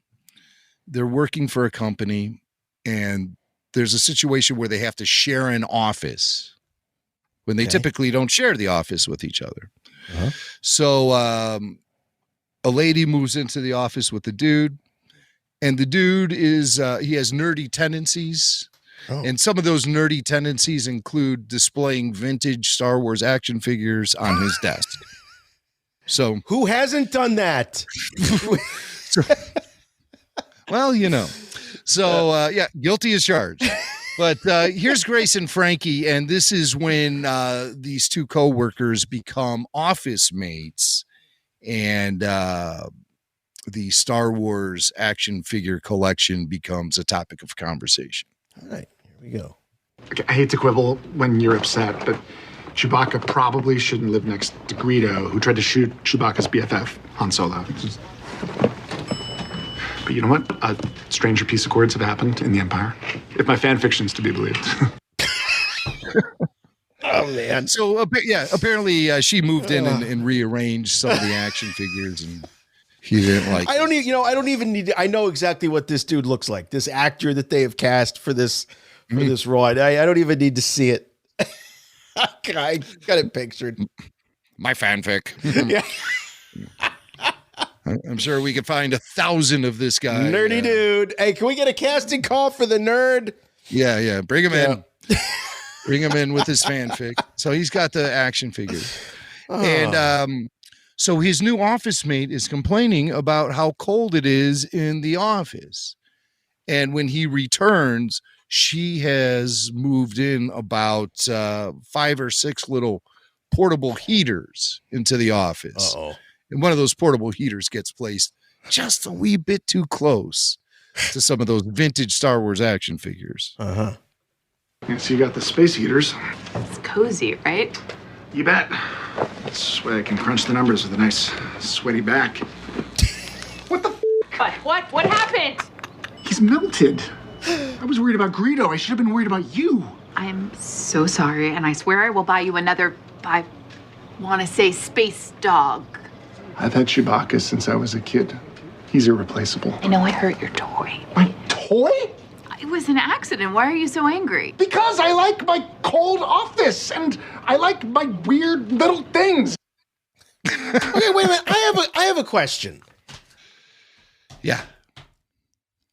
They're working for a company, and there's a situation where they have to share an office when they typically don't share the office with each other. Uh-huh. So a lady moves into the office with the dude. And the dude is, he has nerdy tendencies. Oh. And some of those nerdy tendencies include displaying vintage Star Wars action figures on his desk. So who hasn't done that? Well, So, guilty as charged. But here's Grace and Frankie. And this is when these two coworkers become office mates. And the Star Wars action figure collection becomes a topic of conversation. All right, here we go. Okay, I hate to quibble when you're upset, but Chewbacca probably shouldn't live next to Greedo, who tried to shoot Chewbacca's BFF, Han Solo. But you know what? A stranger piece of chords have happened in the Empire, if my fan fiction's to be believed. Oh, man. So, apparently she moved in and rearranged some of the action figures, and he didn't like. I don't even need. I know exactly what this dude looks like. This actor that they have cast for this role. I don't even need to see it. I got it pictured. My fanfic. Yeah. I'm sure we could find 1,000 of this guy. Nerdy dude. Hey, can we get a casting call for the nerd? Yeah. Bring him in. Bring him in with his fanfic. So he's got the action figure. And so his new office mate is complaining about how cold it is in the office. And when he returns, she has moved in about 5 or 6 little portable heaters into the office. Uh-oh. And one of those portable heaters gets placed just a wee bit too close to some of those vintage Star Wars action figures. Uh-huh. Yeah, so you got the space heaters. It's cozy, right? You bet. This way I can crunch the numbers with a nice sweaty back. What the What happened? He's melted. I was worried about Greedo. I should have been worried about you. I'm so sorry, and I swear I will buy you another, I want to say space dog. I've had Chewbacca since I was a kid. He's irreplaceable. I know I hurt your toy. My toy? It was an accident. Why are you so angry? Because I like my cold office, and I like my weird little things. Okay, wait a minute. I have a question. Yeah.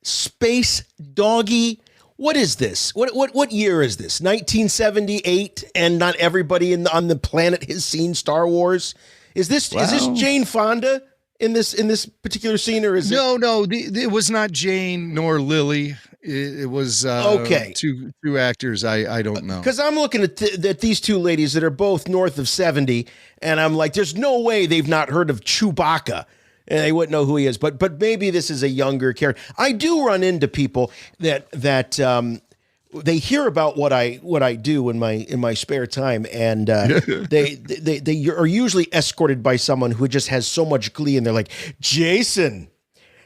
Space doggy. What is this? What year is this? 1978, and not everybody on the planet has seen Star Wars. Is this Jane Fonda in this particular scene, or is no? It was not Jane nor Lily. It was okay. Two actors. I don't know, because I'm looking at these two ladies that are both north of 70, and I'm like, there's no way they've not heard of Chewbacca. And they wouldn't know who he is, but maybe this is a younger character. I do run into people that they hear about what I do in my spare time, and they are usually escorted by someone who just has so much glee, and they're like, Jason,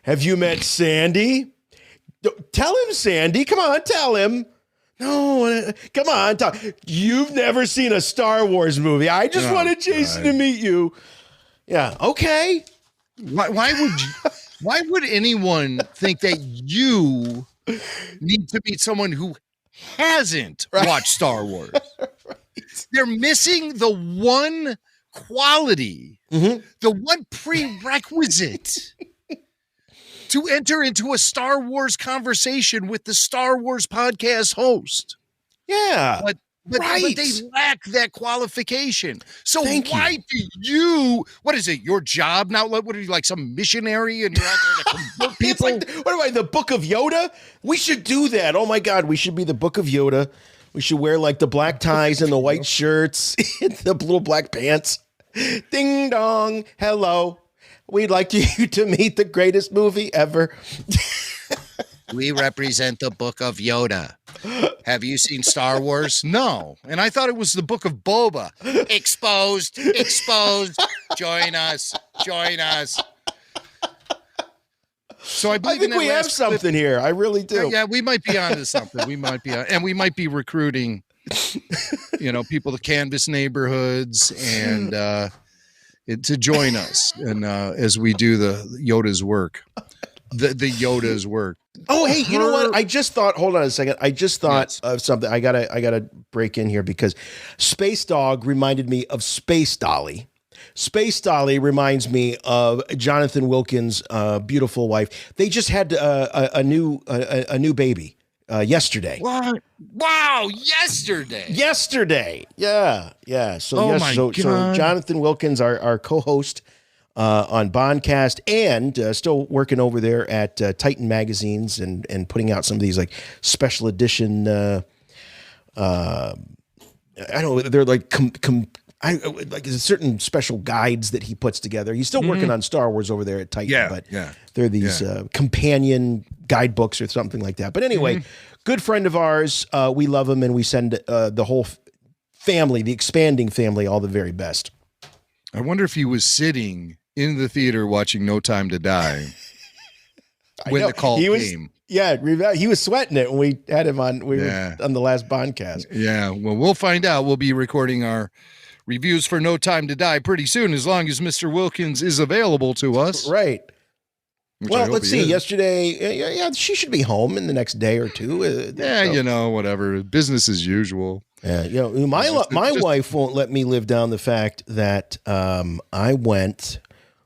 have you met Sandy? Tell him, Sandy. Come on, tell him. No, come on, tell. You've never seen a Star Wars movie. I just wanted Jason to meet you. Yeah, okay. Why would anyone think that you need to meet someone who hasn't watched Star Wars? Right. They're missing the one quality, the one prerequisite to enter into a Star Wars conversation with the Star Wars podcast host. Yeah. But they lack that qualification. So why do you? What is it? Your job now? What are you, like some missionary, and you're out there to convert people? It's like, what am I? The Book of Yoda? We should do that. Oh my God, we should be the Book of Yoda. We should wear like the black ties and the white shirts, and the little black pants. Ding dong, hello. We'd like you to meet the greatest movie ever. We represent the Book of Yoda. Have you seen Star Wars? No. And I thought it was the Book of Boba. Exposed. Join us. So I think we have something here. I really do. Yeah, we might be onto something. We might be recruiting, people to canvas neighborhoods and to join us, and as we do the Yoda's work. The Yoda's work. Oh, hey, you know what? I just thought. Hold on a second. I just thought of something. I gotta break in here because Space Dog reminded me of Space Dolly. Space Dolly reminds me of Jonathan Wilkins' beautiful wife. They just had a new baby yesterday. What? Wow! Yesterday. Yeah. So Jonathan Wilkins, our co-host. On Bondcast, and still working over there at Titan Magazines and putting out some of these like special edition. I don't know. They're like like certain special guides that he puts together. He's still working on Star Wars over there at Titan, but they're these companion guidebooks or something like that. But anyway, good friend of ours. We love him, and we send the whole family, the expanding family, all the very best. I wonder if he was sitting in the theater watching No Time to Die when the call came. Yeah, he was sweating it when we had him on. We were on the last Bondcast. Yeah, well, we'll find out. We'll be recording our reviews for No Time to Die pretty soon, as long as Mr. Wilkins is available to us. Right. Well, let's see. Yesterday, she should be home in the next day or two. Whatever. Business as usual. Yeah, my wife won't let me live down the fact that I went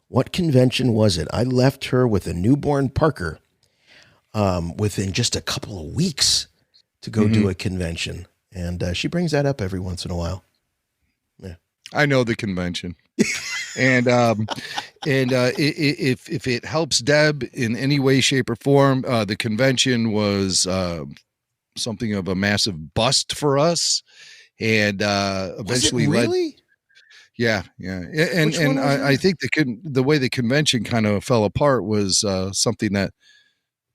What convention was it? I left her with a newborn Parker within just a couple of weeks to go do a convention. And she brings that up every once in a while. Yeah, I know the convention. And if it helps Deb in any way, shape, or form, the convention was something of a massive bust for us. And eventually really? Yeah. And I think the way the convention kind of fell apart was something that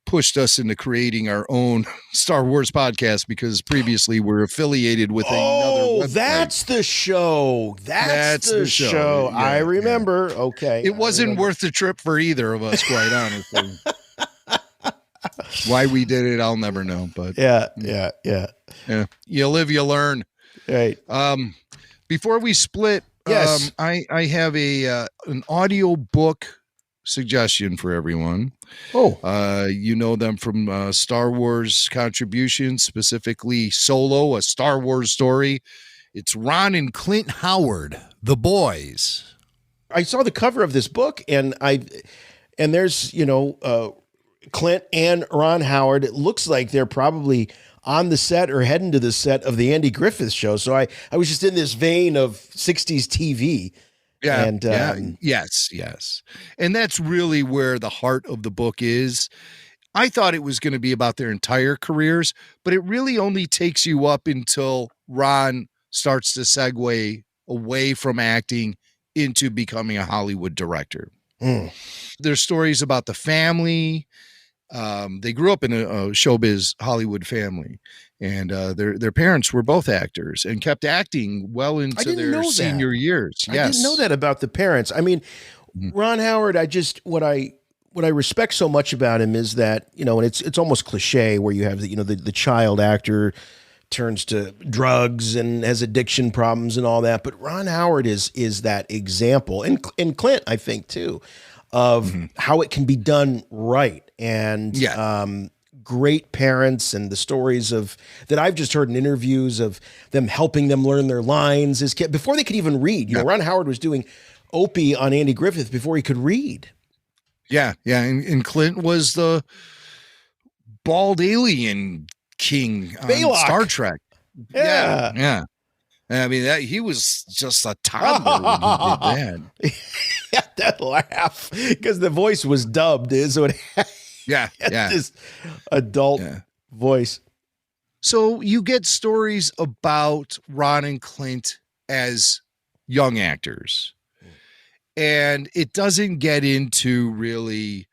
pushed us into creating our own Star Wars podcast, because previously we're affiliated with another website. That's the show. That's the show. Yeah, I remember. Yeah. Okay. It wasn't worth the trip for either of us, quite honestly. Why we did it, I'll never know. But yeah. You live, you learn. Right. Before we split, yes, I have an audio book suggestion for everyone. You know them from Star Wars contributions, specifically Solo, a Star Wars story. It's Ron and Clint Howard, The Boys. I saw the cover of this book, and there's Clint and Ron Howard. It looks like they're probably on the set or heading to the set of the Andy Griffith Show. So I was just in this vein of 60s TV. Yeah. And yes. And that's really where the heart of the book is. I thought it was going to be about their entire careers, but it really only takes you up until Ron starts to segue away from acting into becoming a Hollywood director. There's stories about the family. They grew up in a showbiz Hollywood family, and their parents were both actors and kept acting well into their senior years. I didn't know that about the parents. I mean, Ron Howard, what I respect so much about him is that, and it's almost cliche where you have the child actor turns to drugs and has addiction problems and all that. But Ron Howard is that example, and Clint, I think too, of how it can be done right. And great parents, and the stories that I've just heard in interviews of them helping them learn their lines as kids before they could even read. Ron Howard was doing Opie on Andy Griffith before he could read. Yeah. And Clint was the bald alien king on Baylock. Star Trek. Yeah. I mean, he was just a toddler when he did that. Yeah, that laugh, because the voice was dubbed. So it this adult voice. So you get stories about Ron and Clint as young actors, and it doesn't get into really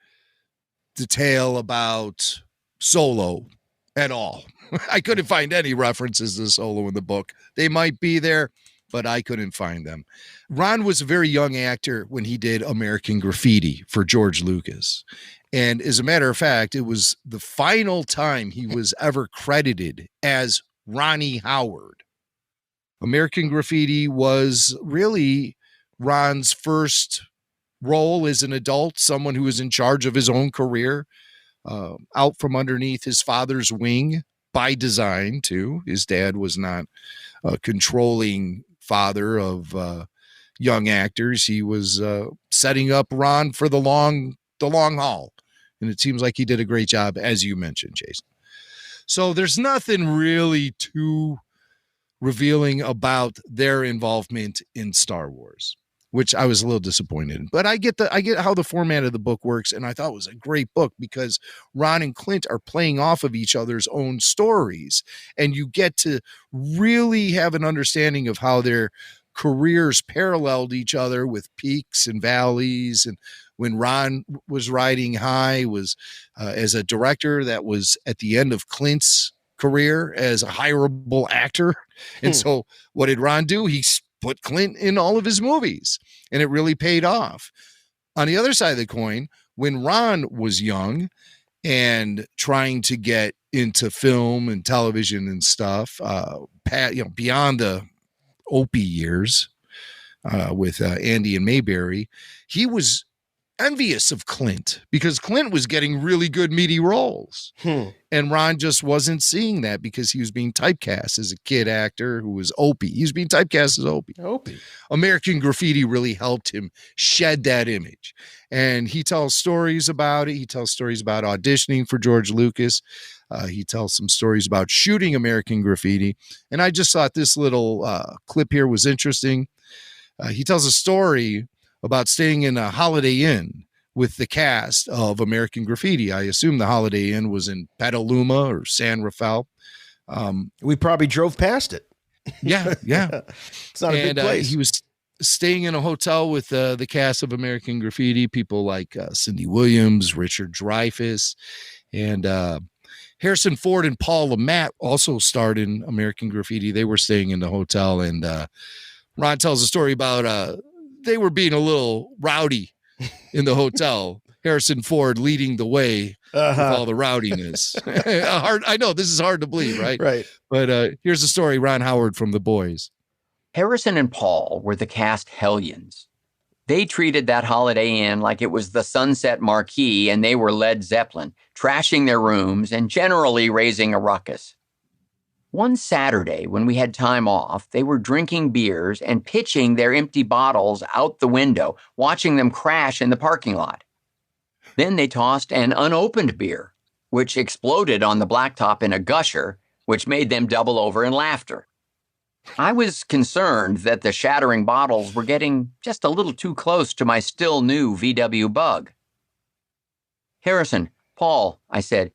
detail about Solo at all. I couldn't find any references to Solo in the book. They might be there, but I couldn't find them. Ron was a very young actor when he did American Graffiti for George Lucas. And as a matter of fact, it was the final time he was ever credited as Ronnie Howard. American Graffiti was really Ron's first role as an adult, someone who was in charge of his own career, out from underneath his father's wing by design, too. His dad was not a controlling father of young actors. He was setting up Ron for the long haul. And it seems like he did a great job, as you mentioned, Jason. So there's nothing really too revealing about their involvement in Star Wars, which I was a little disappointed in. But I get how the format of the book works, and I thought it was a great book because Ron and Clint are playing off of each other's own stories, and you get to really have an understanding of how their careers paralleled each other with peaks and valleys. And when Ron was riding high was as a director, that was at the end of Clint's career as a hireable actor. And so what did Ron do? He put Clint in all of his movies, and it really paid off. On the other side of the coin, when Ron was young and trying to get into film and television and stuff, beyond the Opie years with Andy and Mayberry, he was envious of Clint because Clint was getting really good meaty roles. And Ron just wasn't seeing that because he was being typecast as a kid actor who was Opie. He was being typecast as Opie. American Graffiti really helped him shed that image. And he tells stories about it. He tells stories about auditioning for George Lucas. He tells some stories about shooting American Graffiti. And I just thought this little clip here was interesting. He tells a story about staying in a Holiday Inn with the cast of American Graffiti. I assume the Holiday Inn was in Petaluma or San Rafael. We probably drove past it. Yeah. It's not a big place. He was staying in a hotel with the cast of American Graffiti, people like Cindy Williams, Richard Dreyfuss, and Harrison Ford and Paul LeMat also starred in American Graffiti. They were staying in the hotel, and Ron tells a story about they were being a little rowdy in the hotel. Harrison Ford leading the way with all the rowdiness. I know this is hard to believe, right? Right. But here's the story, Ron Howard from The Boys. Harrison and Paul were the cast hellions. They treated that Holiday Inn like it was the Sunset Marquee and they were Led Zeppelin, trashing their rooms and generally raising a ruckus. One Saturday, when we had time off, they were drinking beers and pitching their empty bottles out the window, watching them crash in the parking lot. Then they tossed an unopened beer, which exploded on the blacktop in a gusher, which made them double over in laughter. I was concerned that the shattering bottles were getting just a little too close to my still new VW Bug. "Harrison, Paul," I said,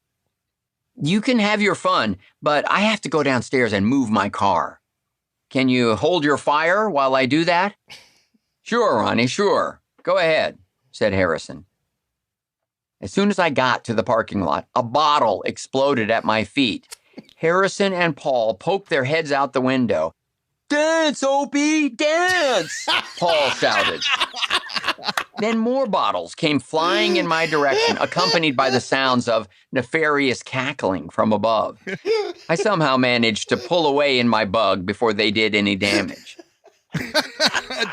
"you can have your fun, but I have to go downstairs and move my car. Can you hold your fire while I do that?" "Sure, Ronnie, sure. Go ahead," said Harrison. As soon as I got to the parking lot, a bottle exploded at my feet. Harrison and Paul poked their heads out the window. "Dance, Opie, dance!" Paul shouted. Then more bottles came flying in my direction, accompanied by the sounds of nefarious cackling from above. I somehow managed to pull away in my Bug before they did any damage.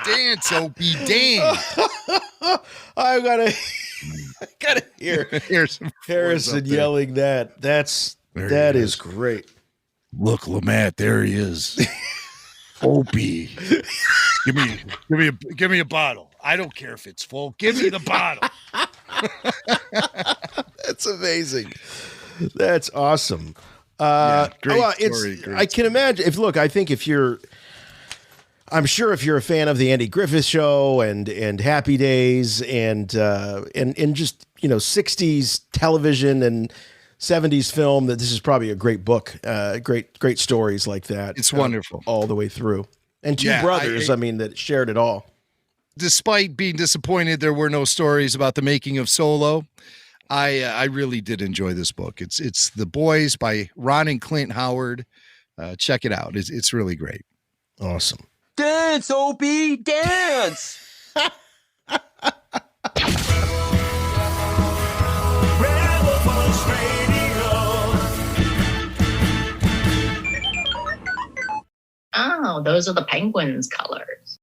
Dance, Opie, dance. I gotta hear Harrison yelling that. That is great. Look, LeMat, there he is. Opie, give me a bottle. I don't care if it's full. Give me the bottle. That's amazing. That's awesome. Great story. I can imagine. I'm sure if you're a fan of the Andy Griffith Show and Happy Days and just 60s television and 70s film, that this is probably a great book. Great stories like that. It's wonderful all the way through. And two brothers, that shared it all. Despite being disappointed there were no stories about the making of Solo, I really did enjoy this book. It's The Boys by Ron and Clint Howard. Check it out. It's really great. Awesome. Dance, Opie, dance! Oh, those are the penguins' colors.